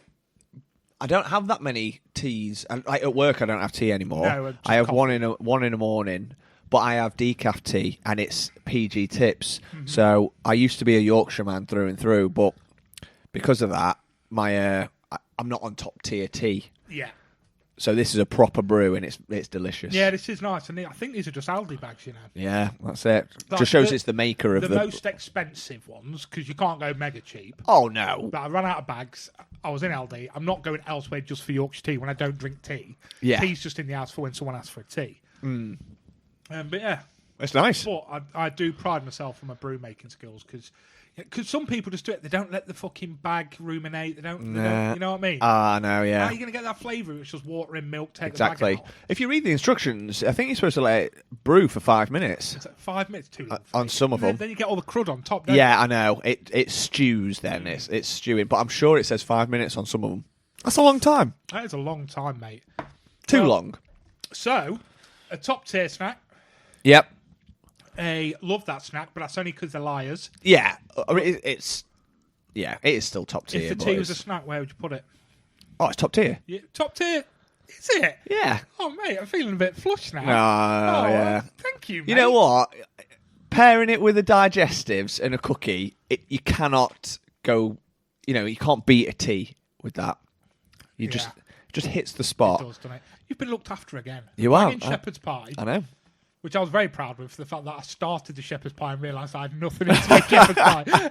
I don't have that many teas. And like at work, I don't have tea anymore. No, just I have coffee. one in the morning, but I have decaf tea, and it's PG tips. So I used to be a Yorkshire man through and through, but because of that, I'm not on top tier tea. Yeah. So this is a proper brew, and it's delicious. Yeah, this is nice. And I think these are just Aldi bags, you know. Yeah, that's it. Like Just shows it's the maker of the the. most expensive ones, because you can't go mega cheap. Oh no! But I ran out of bags. I was in Aldi. I'm not going elsewhere just for Yorkshire tea when I don't drink tea. Yeah. Tea's just in the house for when someone asks for a tea. But yeah, It's nice. but I do pride myself on my brew making skills because some people just do it. They don't let the fucking bag ruminate. They don't you know what I mean? Ah, no, yeah. How are you going to get that flavour? It's just water in milk, take Exactly. the bag out. If you read the instructions, I think you're supposed to let it brew for 5 minutes. It's like 5 minutes too long. for On me. some of And them. Then you get all the crud on top, don't Yeah, I know. It stews then. It's stewing. But I'm sure it says 5 minutes on some of them. That's a long time. you? That is a long time, mate. Too Well- long. So, a top tier snack. Yep. Love that snack, but that's only because they're liars. Yeah. It is still top tier. If the but tea was a it's- snack, where would you put it? Oh, it's top tier. Yeah, top tier. Is it? Yeah. Oh, mate, I'm feeling a bit flush now. Oh, yeah. Thank you, mate. You know what? Pairing it with the digestives and a cookie, you cannot go. You can't beat a tea with that. You Yeah. just hits the It spot. does, doesn't it? You've been looked after again. You Banging are. Shepherd's Pie, I know. which I was very proud of for the fact that I started the Shepherd's Pie and realised I had nothing into make Shepherd's Pie.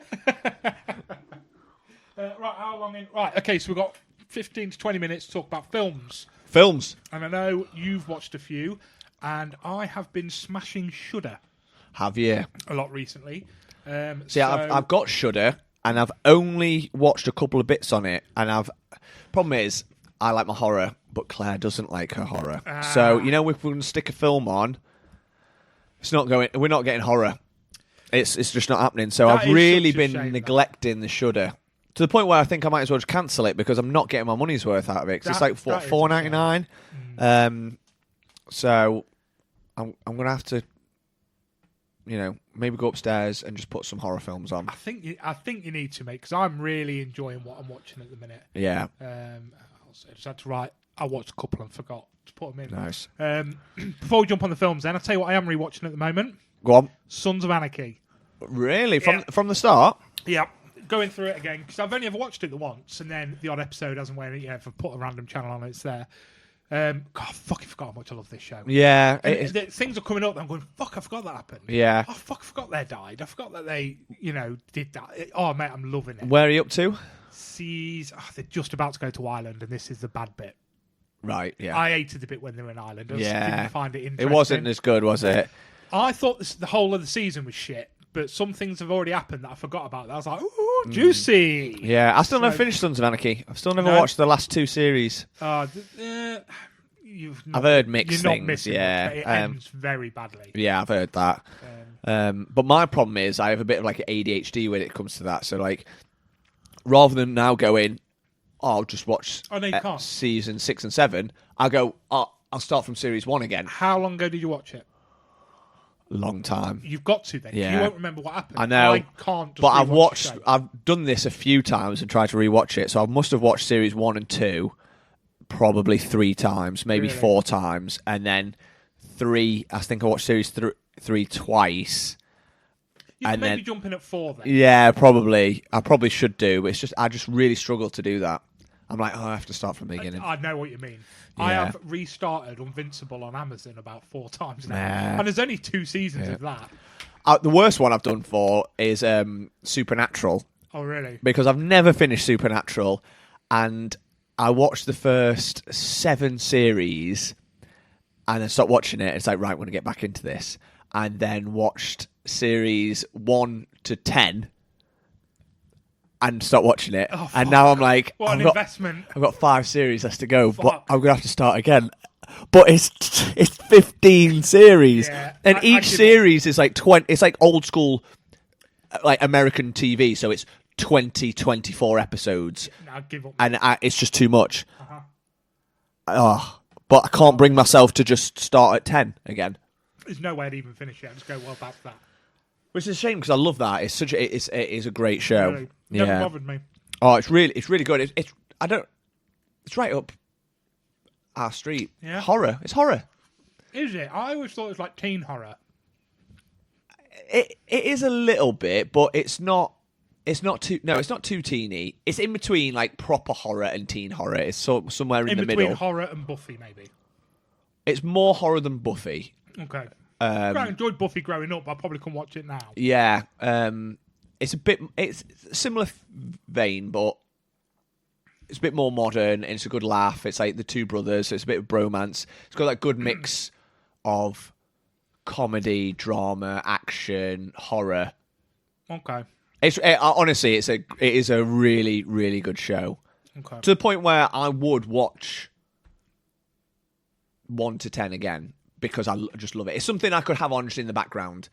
Right, how long in? Right, okay, so we've got 15 to 20 minutes to talk about films. Films. And I know you've watched a few, and I have been smashing Shudder Have you? a lot recently. See, I've got Shudder, and I've only watched a couple of bits on it, and problem is, I like my horror, but Claire doesn't like her horror. So, if we're going to stick a film on, we're not getting horror. It's just not happening. So That I've is really such a been shame, neglecting the Shudder. To the point where I think I might as well just cancel it because I'm not getting my money's worth out of it. 'Cause it's That- like, that is a $4.99? So I'm going to have to maybe go upstairs and just put some horror films on. I think you need to, mate, because I'm really enjoying what I'm watching at the minute. Yeah. I just had to write. I watched a couple and forgot to put them in. Nice. Before we jump on the films, then I'll tell you what I am rewatching at the moment. Go on. Sons of Anarchy. Really? From the start? Yeah. Going through it again because I've only ever watched it the once, and then the odd episode as and when. If I put a random channel on, it's there. God, I fucking forgot how much I love this show. Yeah. Things are coming up. I'm going, fuck, I forgot that happened. Yeah. Oh, fuck, I forgot they died. I forgot that they, did that. Oh, mate, I'm loving it. Where are you up to? They're just about to go to Ireland, and this is the bad bit. Right, yeah. I hated the bit when they were in Ireland. I didn't find it interesting. It wasn't as good, was it? I thought the whole of the season was shit, but some things have already happened that I forgot about. I was like, ooh, juicy. Yeah, I still never finished Sons of Anarchy. I've still never watched the last 2 series. I've heard mixed you're not things. Missing Yeah, much, it ends very badly. Yeah, I've heard that. But my problem is I have a bit of like ADHD when it comes to that. So like, rather than now going, I'll just watch season 6 and 7, I'll go, I'll start from series 1 again. How long ago did you watch it? Long time. You've got to then. Yeah. You won't remember what happened. I know. I can't. But I've done this a few times and tried to rewatch it. So I must have watched series 1 and 2 probably 3 times, maybe 4 times, and then 3. I think I watched series 3 twice. You can maybe jump in at 4 then. Yeah, probably. I probably should do, but I just really struggle to do that. I'm like, I have to start from the beginning. I know what you mean. Yeah. I have restarted Invincible on Amazon about 4 times now, and there's only 2 seasons of that. The worst one I've done for is Supernatural. Oh, really? Because I've never finished Supernatural, and I watched the first 7 series, and then stopped watching it. It's like, right, I'm going to get back into this. And then watched series 1 to 10 and stopped watching it. Oh, and now I'm like, what an investment. I've got 5 series left to go, but I'm going to have to start again. But it's 15 series. Yeah, and each series is like 20. It's like old school, like American TV. So it's 24 episodes. No, I'd give up. And it's just too much. But I can't bring myself to just start at 10 again. There's no way I'd even finish it. I'd just go, well, that's that. Which is a shame because I love that. It is a great show. Really. Never bothered me. Oh, it's really good. It's right up our street. Yeah. Horror. It's horror. Is it? I always thought it was like teen horror. It is a little bit, but it's not. It's not too. No, it's not too teeny. It's in between like proper horror and teen horror. It's somewhere in the middle. In between horror and Buffy, maybe. It's more horror than Buffy. Okay. I enjoyed Buffy growing up, but I probably couldn't watch it now. Yeah. It's a similar vein, but it's a bit more modern and it's a good laugh. It's like the 2 brothers, so it's a bit of bromance. It's got that good mix of comedy, drama, action, horror. Okay. Honestly, it is a really, really good show. Okay. To the point where I would watch 1 to 10 again because I just love it. It's something I could have on just in the background.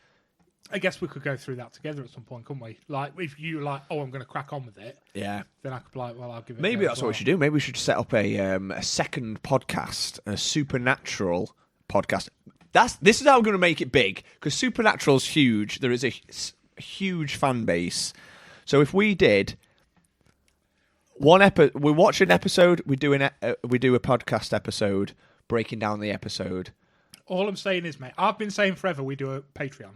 I guess we could go through that together at some point, couldn't we? Like, if you were like, oh, I'm going to crack on with it. Yeah. Then I could be like, well, I'll give it. Maybe that's what we should do. Maybe we should set up a second podcast, a Supernatural podcast. This is how we're going to make it big because Supernatural's huge. There is a huge fan base. So if we did we watch an episode, we do a podcast episode breaking down the episode. All I'm saying is, mate, I've been saying forever we do a Patreon.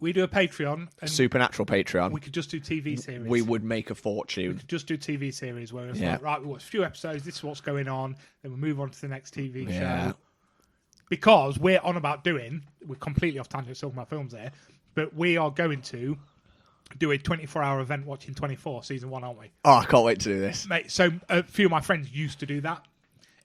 We do a Patreon. And Supernatural Patreon. We could just do TV series. We would make a fortune. We could just do TV series where it's like, right, we watch a few episodes, this is what's going on, then we move on to the next TV show. Because we're on about we're completely off tangent talking about films there, but we are going to do a 24-hour event watching 24, season 1, aren't we? Oh, I can't wait to do this. Mate, so a few of my friends used to do that.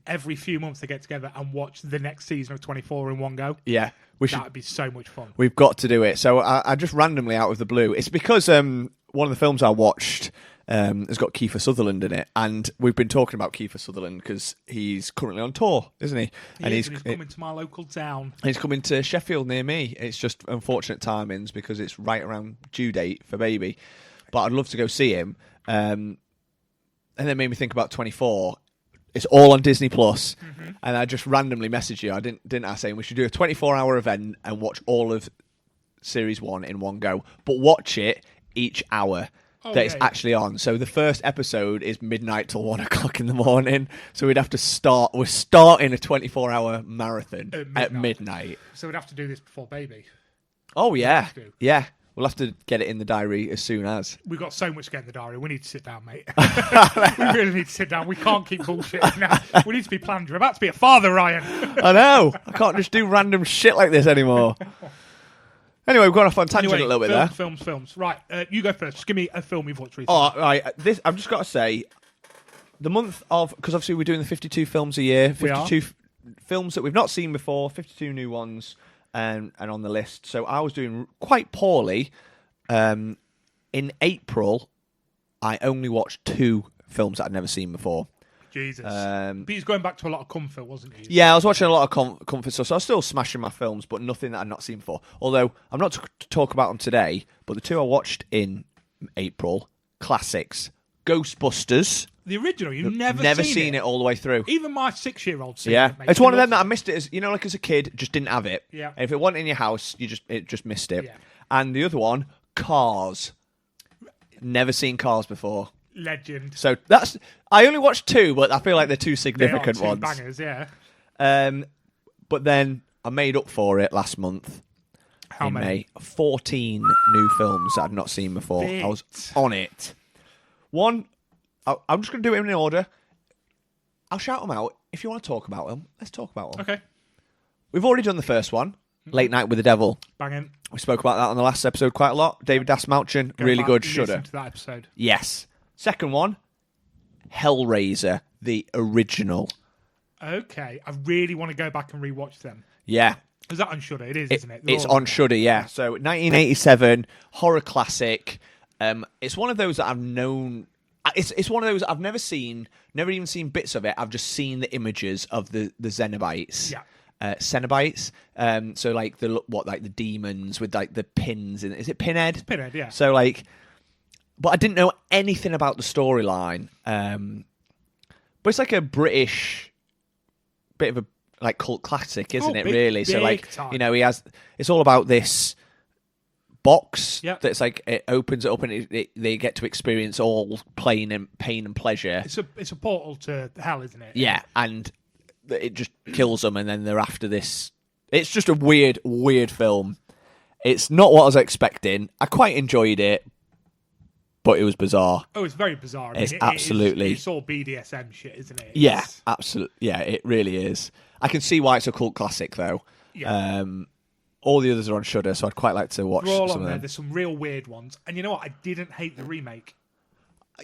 Every few months they get together and watch the next season of 24 in one go. Yeah. That'd be so much fun. We've got to do it. So I just randomly out of the blue. It's because one of the films I watched has got Kiefer Sutherland in it. And we've been talking about Kiefer Sutherland because he's currently on tour, isn't he? He's coming to my local town. He's coming to Sheffield near me. It's just unfortunate timings because it's right around due date for baby. But I'd love to go see him. And then made me think about 24. It's all on Disney Plus, and I just randomly messaged you. I didn't I saying we should do a 24-hour event and watch all of series 1 in one go, but watch it each hour that it's actually on. So the first episode is midnight till 1 o'clock in the morning. So we'd have to start. We're starting a 24-hour marathon at midnight. So we'd have to do this before baby. Oh yeah, yeah. We'll have to get it in the diary as soon as. We've got so much to get in the diary. We need to sit down, mate. We really need to sit down. We can't keep bullshitting now. We need to be planned. You're about to be a father, Ryan. I know. I can't just do random shit like this anymore. Anyway, we've gone off on tangent a little bit there. Films. Right, you go first. Just give me a film you've watched recently. Oh, right. I've just got to say, the month of... Because obviously we're doing the 52 films a year. 52 films that we've not seen before. 52 new ones. And on the list. So I was doing quite poorly. In April, I only watched 2 films that I'd never seen before. Jesus. But he's going back to a lot of comfort, wasn't he? Yeah, I was watching a lot of comfort stuff, so I was still smashing my films, but nothing that I'd not seen before. Although, I'm not to talk about them today, but the 2 I watched in April, classics. Ghostbusters. The original, you've never seen it all the way through. Even my 6-year-old seen it. Mate. It's one of them that I missed it like as a kid, just didn't have it. Yeah. And if it wasn't in your house, it just missed it. Yeah. And the other one, Cars. Never seen Cars before. Legend. So I only watched 2, but I feel like they're 2 significant they are 2 ones. Bangers, yeah. But then I made up for it last month. How many? May. 14 new films that I'd not seen before. I was on it. One, I'm just going to do it in order. I'll shout them out. If you want to talk about them, let's talk about them. Okay. We've already done the first one, Late Night with the Devil. Banging. We spoke about that on the last episode quite a lot. David Dasmalchian, really good. Shudder. To that episode. Yes. Second one, Hellraiser, the original. Okay. I really want to go back and rewatch them. Yeah. Is that on Shudder? It is, isn't it? It's on Shudder, yeah. So 1987, horror classic. It's one of those that I've known... It's one of those I've never seen, never even seen bits of it. I've just seen the images of the Xenobites. Yeah. Cenobites. So like the demons with like the pins in it. Is it Pinhead? It's Pinhead, yeah. So like, but I didn't know anything about the storyline. But it's like a British bit of a like cult classic, isn't it? Really. So like, time. It's all about this box that's like it opens it up and they get to experience all pain and pleasure. It's a portal to hell, isn't it? Yeah, and it just kills them, and then they're after this. It's just a weird film. It's not what I was expecting. I quite enjoyed it, but it was bizarre. Oh, it's very bizarre. It's absolutely... It's all BDSM shit, isn't it? Yeah, absolutely. Yeah, it really is. I can see why it's a cult classic, though. Yeah. All the others are on Shudder, so I'd quite like to watch some of them. There's some real weird ones. And you know what? I didn't hate the remake.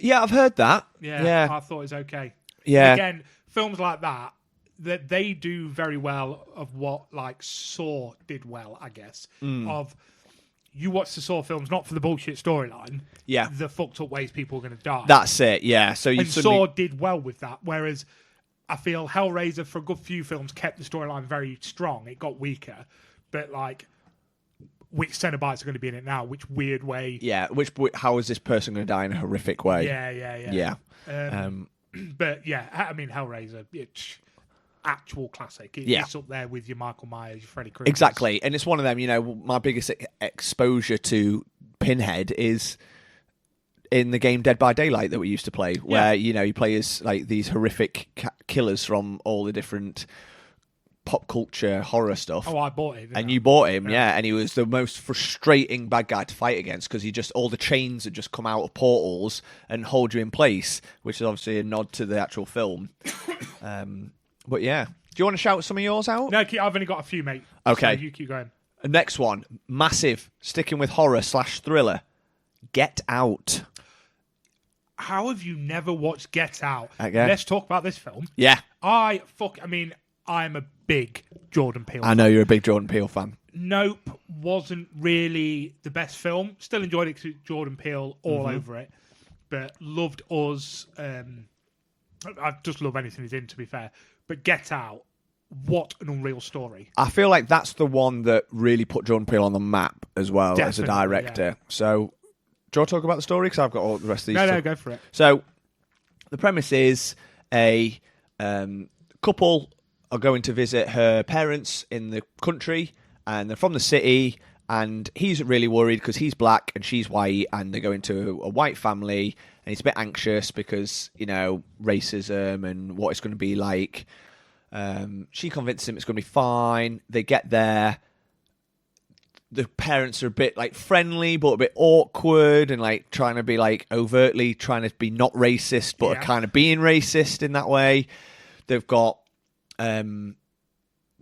Yeah, I've heard that. Yeah. I thought it was okay. Yeah. Again, films like that they do very well of what like Saw did well, I guess. Of you watch the Saw films not for the bullshit storyline. Yeah. The fucked up ways people are going to die. That's it, yeah. So Saw did well with that, whereas I feel Hellraiser, for a good few films, kept the storyline very strong. It got weaker. But, like, which Cenobites are going to be in it now? Which weird way? Yeah, how is this person going to die in a horrific way? Yeah. But, yeah, I mean, Hellraiser, it's actual classic. It's up there with your Michael Myers, your Freddy Krueger. Exactly. And it's one of them, my biggest exposure to Pinhead is in the game Dead by Daylight that we used to play, where, you play as, like, these horrific killers from all the different... pop culture horror stuff. Oh, I bought it. And you bought him, yeah. And he was the most frustrating bad guy to fight against because all the chains had just come out of portals and hold you in place, which is obviously a nod to the actual film. But yeah. Do you want to shout some of yours out? No, I've only got a few, mate. Okay. So you keep going. Next one, massive, sticking with horror/thriller. Get Out. How have you never watched Get Out? Okay. Let's talk about this film. Yeah. I'm a big Jordan Peele fan. I know you're a big Jordan Peele fan. Nope wasn't really the best film. Still enjoyed it because Jordan Peele all over it. But loved Us. I just love anything he's in, to be fair. But Get Out, what an unreal story. I feel like that's the one that really put Jordan Peele on the map as well as a director. Yeah. So, do you want to talk about the story? Because I've got all the rest of these. No, go for it. So, the premise is a couple are going to visit her parents in the country, and they're from the city, and he's really worried because he's black and she's white, and they go into a white family, and he's a bit anxious because, racism and what it's going to be like. She convinces him it's going to be fine. They get there. The parents are a bit like friendly, but a bit awkward, and like trying to be like overtly trying to be not racist, but are kind of being racist in that way. They've got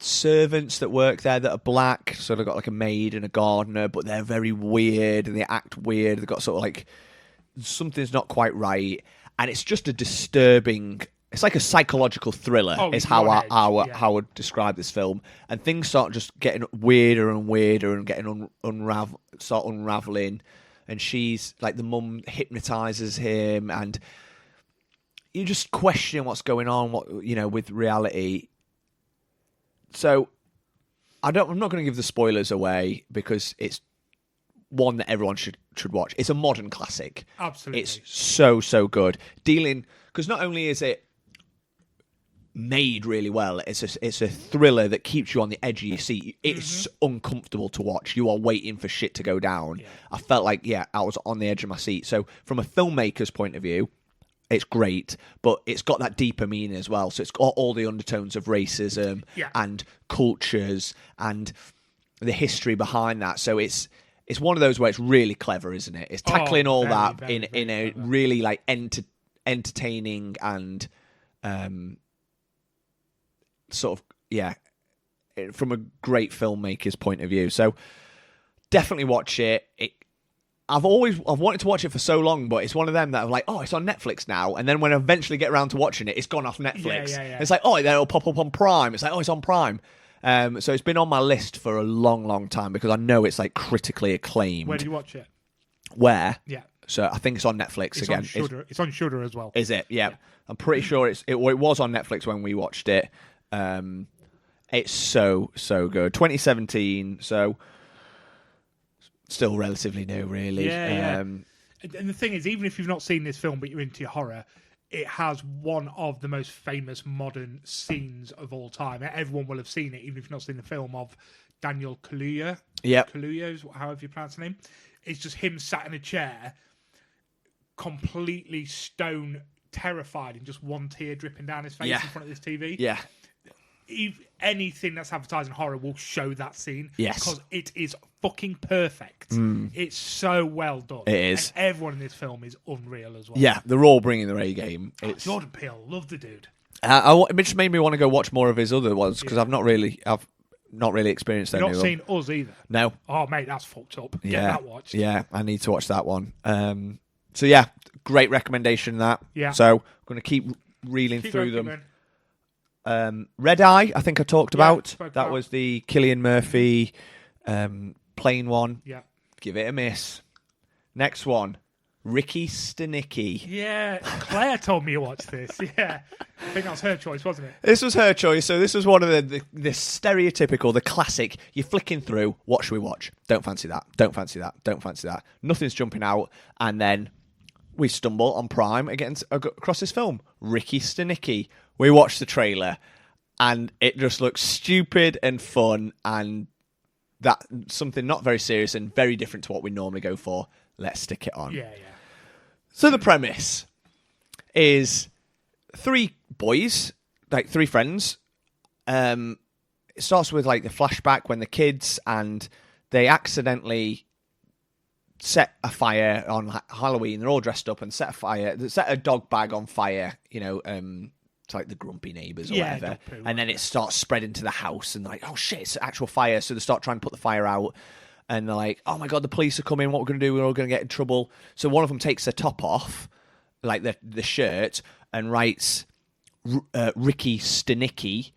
servants that work there that are black, so they've got like a maid and a gardener, but they're very weird and they act weird. They've got sort of like something's not quite right, and it's just a disturbing. It's like a psychological thriller, is how I would describe this film. And things start just getting weirder and weirder and getting unraveling. And she's like, the mum hypnotizes him, and you just question what's going on, with reality. So I'm not going to give the spoilers away because it's one that everyone should watch. It's a modern classic. Absolutely, it's so good. Because not only is it made really well, it's a thriller that keeps you on the edge of your seat. It's uncomfortable to watch. You are waiting for shit to go down. Yeah. I felt like I was on the edge of my seat. So from a filmmaker's point of view, it's great, but it's got that deeper meaning as well. So it's got all the undertones of racism and cultures and the history behind that. So it's one of those where it's really clever, isn't it? It's tackling all that in a clever, really like entertaining and sort of from a great filmmaker's point of view. So definitely watch it. I've wanted to watch it for so long, but it's one of them that I'm like, it's on Netflix now, and then when I eventually get around to watching it, it's gone off Netflix. It's like, then it'll pop up on Prime. It's like, it's on Prime. So it's been on my list for a long, long time because I know it's like critically acclaimed. Where do you watch it? Where? Yeah. So I think it's on Netflix again. It's on Shudder as well. Is it? Yeah. I'm pretty sure it was on Netflix when we watched it. It's so good. 2017, so still relatively new, really. Yeah. And the thing is, even if you've not seen this film but you're into horror, it has one of the most famous modern scenes of all time. Everyone will have seen it, even if you've not seen the film, of Daniel Kaluuya. Yep. Kaluuya is however you pronounce the name. It's just him sat in a chair, completely stone terrified, and just one tear dripping down his face in front of this TV. Yeah. Anything that's advertising horror will show that scene. Yes. Because it is fucking perfect. It's so well done. It is. And everyone in this film is unreal as well. Yeah, they're all bringing their A game. Jordan Peele, love the dude. It just made me want to go watch more of his other ones because I've not really experienced any of them. You've not seen Us either? No. Oh, mate, that's fucked up. Get that watched. Yeah, I need to watch that one. So, yeah, great recommendation, that. Yeah. So, I'm going to keep reeling through them. Red Eye, I think I talked about. That was the Cillian Murphy plane one. Yeah. Give it a miss. Next one, Ricky Stenicki. Yeah, Claire told me to watch this. Yeah. I think that was her choice, wasn't it? This was her choice. So this was one of the stereotypical, the classic, you're flicking through, what should we watch? Don't fancy that. Don't fancy that. Don't fancy that. Nothing's jumping out. And then we stumble on Prime across this film, Ricky Stenicki. We watched the trailer, and it just looks stupid and fun, and that something not very serious and very different to what we normally go for. Let's stick it on. Yeah. So the premise is 3 boys, like 3 friends. It starts with like the flashback when they're kids, and they accidentally set a fire on Halloween. They're all dressed up and set a dog bag on fire, it's like the grumpy neighbours or whatever. And then it starts spreading to the house, and they're like, oh shit, it's an actual fire. So they start trying to put the fire out, and they're like, oh my God, the police are coming. What we're going to do, we're all going to get in trouble. So one of them takes their top off, like the shirt, and writes Ricky Stenicki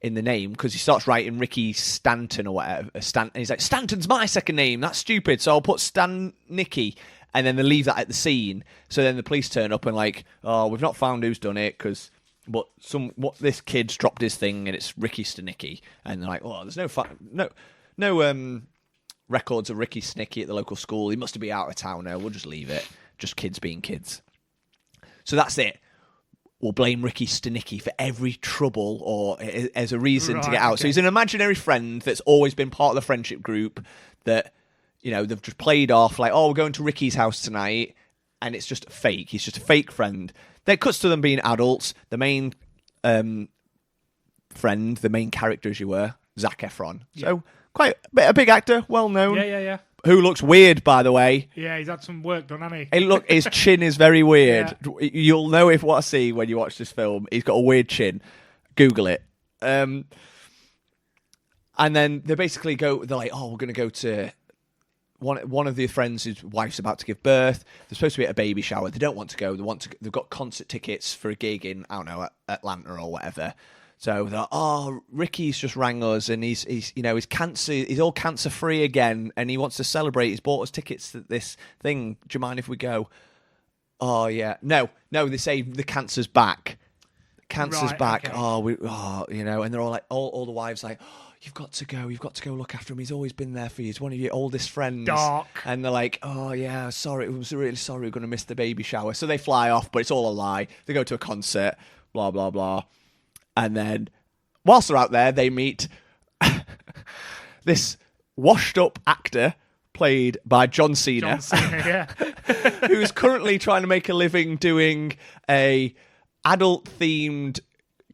in the name, because he starts writing Ricky Stanton or whatever. And he's like, Stanton's my second name. That's stupid. So I'll put Stenicki. And then they leave that at the scene. So then the police turn up and like, oh, we've not found who's done it, but this kid's dropped his thing and it's Ricky Stenicki. And they're like, oh, there's no records of Ricky Stenicki at the local school. He must be out of town now. We'll just leave it. Just kids being kids. So that's it. will blame Ricky Stenicki for every trouble or as a reason to Right, get out. okay. So he's an imaginary friend that's always been part of the friendship group that, they've just played off like, oh, we're going to Ricky's house tonight. And it's just fake. He's just a fake friend. Then it cuts to them being adults. The main friend, the main character, as you were, Zac Efron. Yeah. So quite a big actor, well known. Yeah. Who looks weird, by the way. Yeah, he's had some work done, hasn't he? His chin is very weird. You'll know what I see when you watch this film. He's got a weird chin. Google it. And then they basically go. They're like, oh, we're going to go to one of the friends whose wife's about to give birth. They're supposed to be at a baby shower. They don't want to go. They've got concert tickets for a gig in, I don't know, Atlanta or whatever. So they're like, oh, Ricky's just rang us and he's cancer. He's all cancer free again, and he wants to celebrate. He's bought us tickets to this thing. Do you mind if we go? Oh yeah, no. They say the cancer's back. Cancer's Right, back. okay. And they're all like, all the wives like, oh, you've got to go look after him. He's always been there for you. He's one of your oldest friends. Dark. And they're like, oh yeah, sorry, we're really sorry. We're going to miss the baby shower. So they fly off, but it's all a lie. They go to a concert. Blah blah blah. And then, whilst they're out there, they meet this washed-up actor played by John Cena, John Cena, yeah. who's currently trying to make a living doing a adult-themed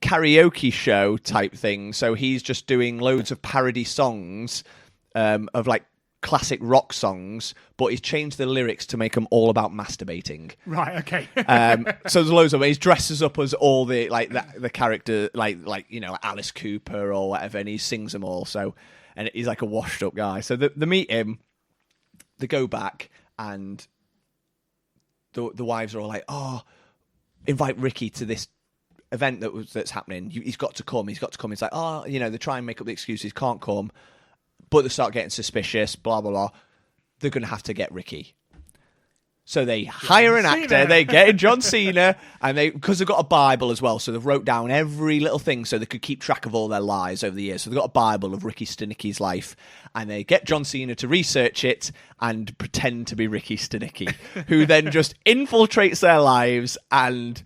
karaoke show type thing. So he's just doing loads of parody songs of like classic rock songs, but he's changed the lyrics to make them all about masturbating. Right, okay. So there's loads of he's dresses up as all the the character like Alice Cooper or whatever, and he sings them all. So, and he's like a washed up guy. So they meet him, they go back, and the wives are all like, oh, invite Ricky to this event that's happening. He's got to come. He's like, oh, they try and make up the excuses, can't come. But they start getting suspicious, blah, blah, blah. They're going to have to get Ricky. So they hire an actor, they get in John Cena, and because they've got a Bible as well, so they've wrote down every little thing so they could keep track of all their lies over the years. So they've got a Bible of Ricky Stenicki's life, and they get John Cena to research it and pretend to be Ricky Stenicki, who then just infiltrates their lives, and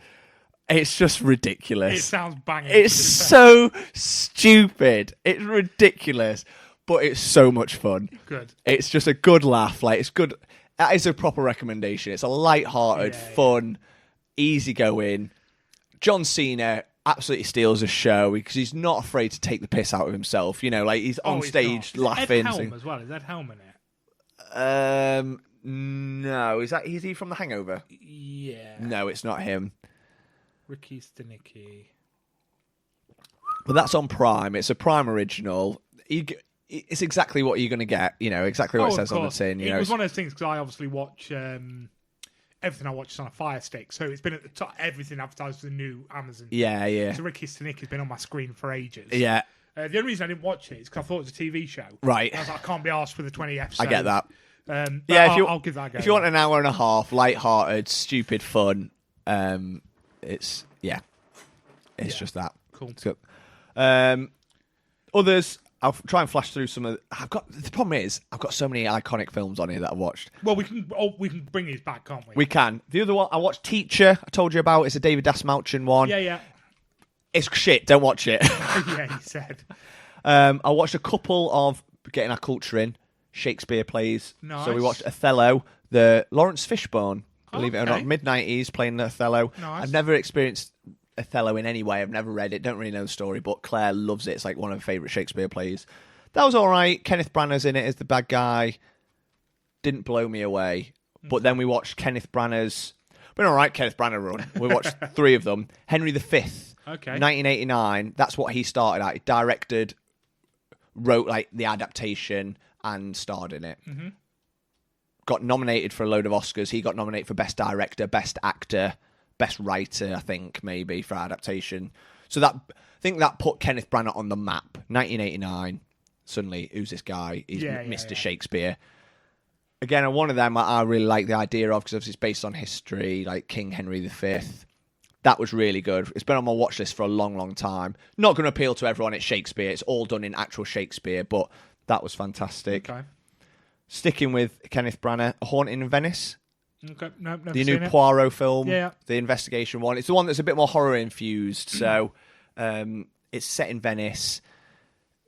it's just ridiculous. It sounds banging. It's so stupid. It's ridiculous. But it's so much fun. Good. It's just a good laugh. Like, it's good. That is a proper recommendation. It's a light-hearted, fun, easy-going. John Cena absolutely steals the show because he's not afraid to take the piss out of himself. He's on stage laughing. Ed Helm as well. Is Ed Helm in it? No. Is he from The Hangover? Yeah. No, it's not him. Ricky Stenicki. But that's on Prime. It's a Prime original. It's exactly what you're going to get, exactly what it says on the tin. It was one of those things because I obviously watch everything I watch is on a Fire Stick, so it's been at the top. Everything advertised for the new Amazon. Yeah. So Ricky Stenicki has been on my screen for ages. Yeah. The only reason I didn't watch it is because I thought it was a TV show. Right. And I was like, I can't be asked for the 20 episodes. I get that. I'll give that a go. If you want an hour and a half, light-hearted, stupid fun, it's just that. Cool. It's good. Others, I'll try and flash through some of. The problem is, I've got so many iconic films on here that I've watched. Well, we can bring these back, can't we? We can. The other one I watched, Teacher. I told you about. It's a David Dasmalchian one. Yeah. It's shit. Don't watch it. Yeah, he said. I watched a couple of getting our culture in Shakespeare plays. Nice. So we watched Othello, the Lawrence Fishburne. Believe it or not, Okay. mid-90s playing Othello. Nice. I've never experienced Othello in any way. I've never read it. Don't really know the story, but Claire loves it. It's like one of her favourite Shakespeare plays. That was all right. Kenneth Branagh's in it as the bad guy. Didn't blow me away. But then we watched Kenneth Branagh's. Been all right, Kenneth Branagh run. We watched 3 of them. Henry V. Okay. 1989. That's what he started at. He directed, wrote like the adaptation, and starred in it. Mm-hmm. Got nominated for a load of Oscars. He got nominated for Best Director, Best Actor, Best Writer, I think, maybe, for adaptation. So I think that put Kenneth Branagh on the map. 1989. Suddenly, who's this guy? He's Mr. Shakespeare. Again, one of them I really like the idea of because obviously it's based on history, like King Henry V. That was really good. It's been on my watch list for a long, long time. Not going to appeal to everyone. It's Shakespeare. It's all done in actual Shakespeare, but that was fantastic. Okay. Sticking with Kenneth Branagh, A Haunting in Venice. Okay, no, never The seen new it. Poirot film, Yeah. the investigation one. It's the one that's a bit more horror infused. So it's set in Venice.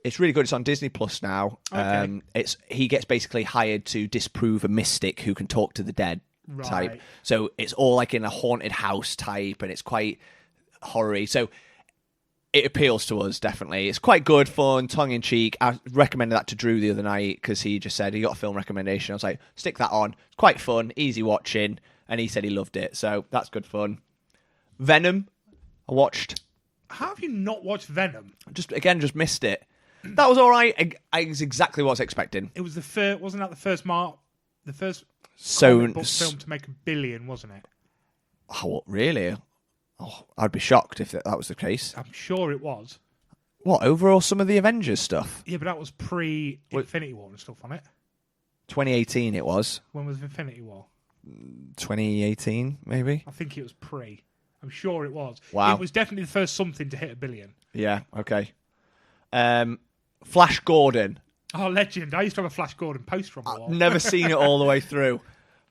It's really good. It's on Disney Plus now. Okay. He gets basically hired to disprove a mystic who can talk to the dead type. Right. So it's all like in a haunted house type, and it's quite horror-y. So it appeals to us, definitely. It's quite good, fun, tongue-in-cheek. I recommended that to Drew the other night because he just said he got a film recommendation. I was like, stick that on. It's quite fun, easy watching, and he said he loved it. So that's good fun. Venom, I watched. How have you not watched Venom? Just missed it. That was all right. It was exactly what I was expecting. It was the first, wasn't that the first So, comic book film to make $1 billion, wasn't it? oh, what, really? Oh, I'd be shocked if that was the case. I'm sure it was. What, overall, some of the Avengers stuff? Yeah, but that was pre-Infinity War and stuff on it. 2018 it was. When was Infinity War? 2018, maybe? I think it was pre. I'm sure it was. Wow. It was definitely the first something to hit $1 billion. Yeah, okay. Flash Gordon. Oh, legend. I used to have a Flash Gordon poster from a while. Never seen it all the way through.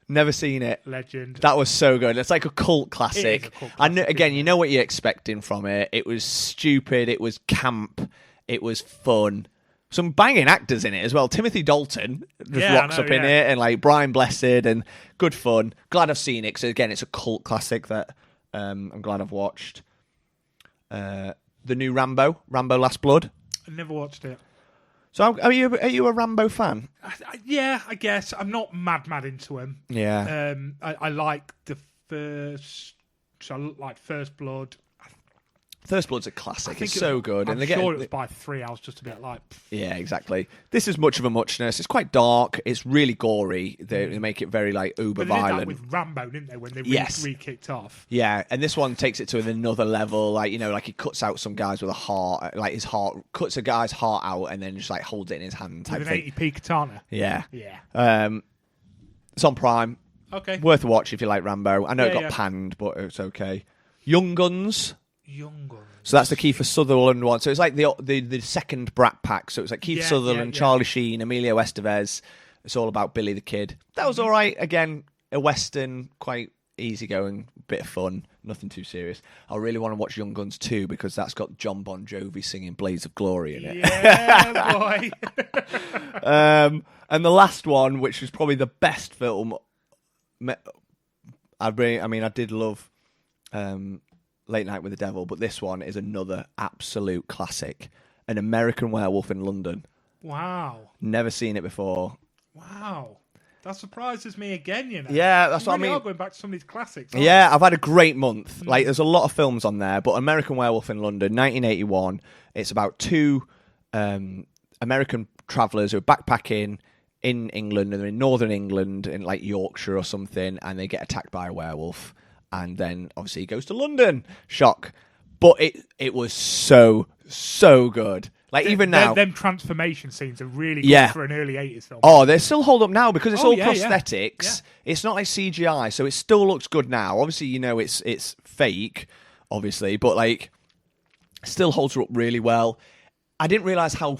Never seen it. Legend. That was so good. It's like a cult classic. It is a cult I know, classic, again, isn't you know what you're expecting from it. It was stupid. It was camp. It was fun. Some banging actors in it as well. Timothy Dalton just Yeah, I rocks know, up in yeah. it, and like Brian Blessed, and good fun. Glad I've seen it because again, it's a cult classic that I'm glad I've watched. The new Rambo, Last Blood. I never watched it. So are you a Rambo fan? Yeah, I guess. I'm not mad into him. Yeah. I like the first... So I like First Blood. First Blood's a classic. It's so good. I'm and sure it was by 3. I was just a bit like... Yeah, exactly. This is much of a muchness. It's quite dark. It's really gory. They make it very like uber But they did that violent. with Rambo, didn't they? When they re-kicked off. Yeah, and this one takes it to another level. Like, you know, like he cuts out some guys with a heart, like his heart, cuts a guy's heart out and then just like holds it in his hand type With an thing. 80p katana. Yeah. Yeah. It's on Prime. Okay. Worth a watch if you like Rambo. I know it Yeah, got yeah. panned, but it's okay. Young Guns. Young Guns. So that's the Kiefer Sutherland one. So it's like the second Brat Pack. So it's like Kiefer Yeah, Sutherland, yeah. Charlie Sheen, Emilio Estevez. It's all about Billy the Kid. That was all right. Again, a Western, quite easygoing, bit of fun, nothing too serious. I really want to watch Young Guns 2 because that's got John Bon Jovi singing Blaze of Glory in it. Yeah, boy. And the last one, which was probably the best film, I did love Late Night with the Devil, but this one is another absolute classic. An American Werewolf in London. Wow. Never seen it before. Wow. That surprises me again, you know. Yeah, that's You what I really mean. are going back to some of these classics. aren't Yeah, I've had a great month. Like, there's a lot of films on there, but American Werewolf in London, 1981. It's about two American travellers who are backpacking in England, and they're in northern England, in like Yorkshire or something, and they get attacked by a werewolf. And then, obviously, he goes to London. Shock. But it was so good. Like, even now... Them transformation scenes are really good Yeah. for an early 80s film. Oh, they still hold up now because it's Oh, all yeah, prosthetics. yeah. It's not like CGI, so it still looks good now. Obviously, you know it's fake, obviously, but like still holds up really well. I didn't realize how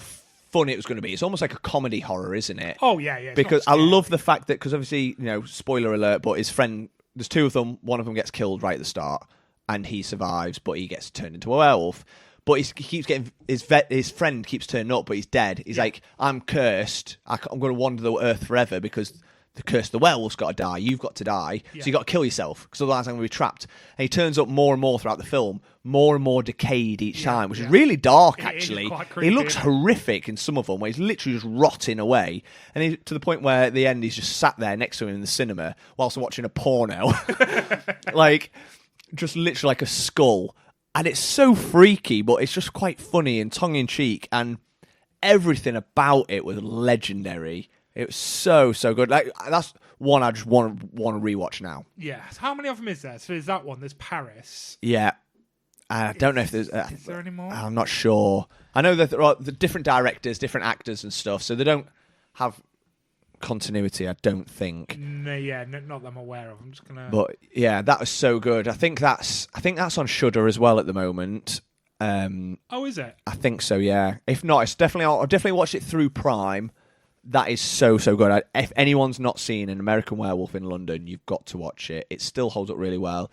fun it was going to be. It's almost like a comedy horror, isn't it? Oh, yeah, yeah. it's Because not I scary. love the fact that because obviously, you know, spoiler alert, but his friend, there's two of them. One of them gets killed right at the start, and he survives, but he gets turned into a werewolf. But he keeps getting his friend keeps turning up, but he's dead. He's like, I'm cursed. I'm going to wander the earth forever because the curse of the werewolf's got to die. You've got to die, so you got to kill yourself because otherwise I'm going to be trapped. And he turns up more and more throughout the film, more and more decayed each time, which is really dark. It is Actually, quite he creepy, looks isn't it? horrific in some of them, where he's literally just rotting away, and to the point where at the end he's just sat there next to him in the cinema whilst watching a porno, like just literally like a skull. And it's so freaky, but it's just quite funny and tongue-in-cheek, and everything about it was legendary. It was so good. Like, that's one I just want to rewatch now. Yeah. So how many of them is there? So there's that one. There's Paris. Yeah. I don't know if there's... Is there any more? I'm not sure. I know that there are the different directors, different actors and stuff, so they don't have continuity, I don't think. No, yeah, not that I'm aware of. I'm just gonna. But yeah, that was so good. I think that's on Shudder as well at the moment. Oh, is it? I think so. Yeah. If not, it's definitely. I'll definitely watch it through Prime. That is so good. If anyone's not seen An American Werewolf in London, you've got to watch it. It still holds up really well.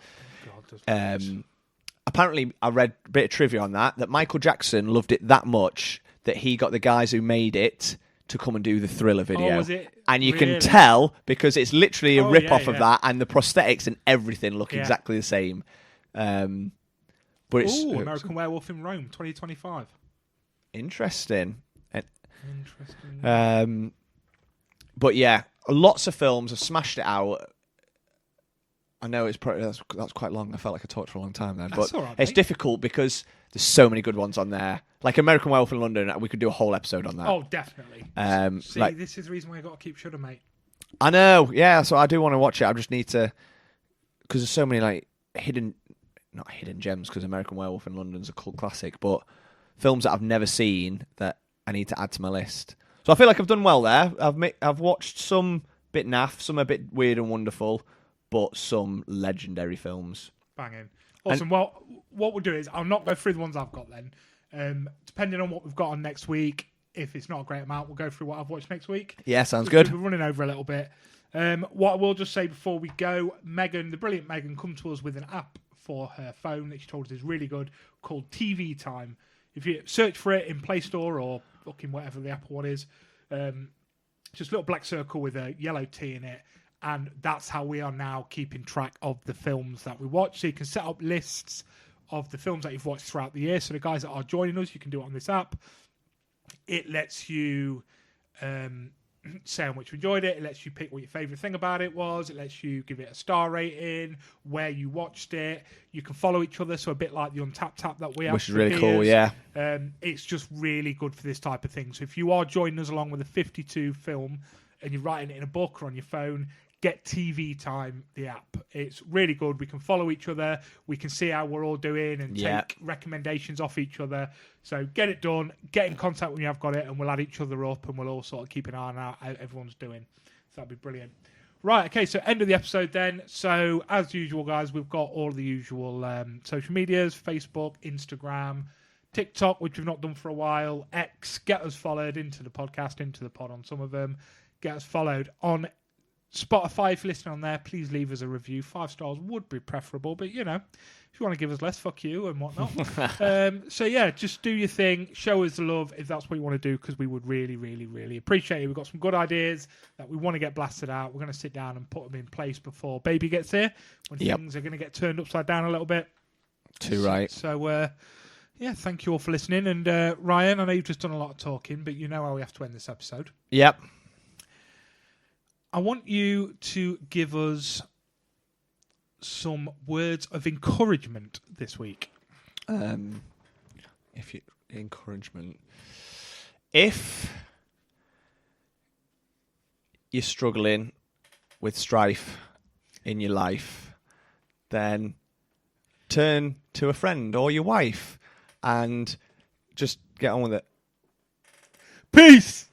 Apparently, I read a bit of trivia on that Michael Jackson loved it that much that he got the guys who made it to come and do the Thriller video. Was it? And you Really? can tell because it's literally a rip-off of yeah. that, and the prosthetics and everything look exactly the same. But it's American Werewolf in Rome, 2025. interesting. Interesting. But yeah, lots of films have smashed it out. I know it's probably that's quite long. I felt like I talked for a long time there, That's but all right, it's mate. difficult because there's so many good ones on there. Like American Werewolf in London, we could do a whole episode on that. Oh, definitely. See, like- this is the reason why I got to keep Shudder, mate. I know, yeah. So I do want to watch it. I just need to, because there's so many like not hidden gems. Because American Werewolf in London's a cult classic, but films that I've never seen that I need to add to my list. So I feel like I've done well there. I've watched some bit naff, some a bit weird and wonderful, but some legendary films. Banging. Awesome. Well, what we'll do is I'll not go through the ones I've got then. Depending on what we've got on next week, if it's not a great amount, we'll go through what I've watched next week. Yeah, sounds good. We're running over a little bit. What I will just say before we go, Megan, the brilliant Megan, come to us with an app for her phone that she told us is really good called TV Time. If you search for it in Play Store or fucking whatever the Apple one is, just a little black circle with a yellow T in it. And that's how we are now keeping track of the films that we watch. So you can set up lists of the films that you've watched throughout the year. So the guys that are joining us, you can do it on this app. It lets you say how much you enjoyed it. It lets you pick what your favourite thing about it was. It lets you give it a star rating, where you watched it. You can follow each other, so a bit like the Untapped tab that we have. Which is for really cool, peers. yeah. It's just really good for this type of thing. So if you are joining us along with a 52 film and you're writing it in a book or on your phone, get TV Time, the app. It's really good. We can follow each other. We can see how we're all doing and take recommendations off each other. So get it done. Get in contact when you have got it, and we'll add each other up, and we'll all sort of keep an eye on how everyone's doing. So that'd be brilliant. Right, okay, so end of the episode then. So as usual, guys, we've got all the usual social medias, Facebook, Instagram, TikTok, which we've not done for a while, X. Get us followed into the podcast, into the pod on some of them. Get us followed on Spotify. If you're listening on there, please leave us a review. 5 stars would be preferable, but you know, if you want to give us less, fuck you and whatnot. So yeah, just do your thing. Show us the love if that's what you want to do, because we would really, really, really appreciate it. We've got some good ideas that we want to get blasted out. We're going to sit down and put them in place before baby gets here, when things are going to get turned upside down a little bit. Too right. So yeah, thank you all for listening. And Ryan, I know you've just done a lot of talking, but you know how we have to end this episode. Yep. I want you to give us some words of encouragement this week. Encouragement. If you're struggling with strife in your life, then turn to a friend or your wife and just get on with it. Peace!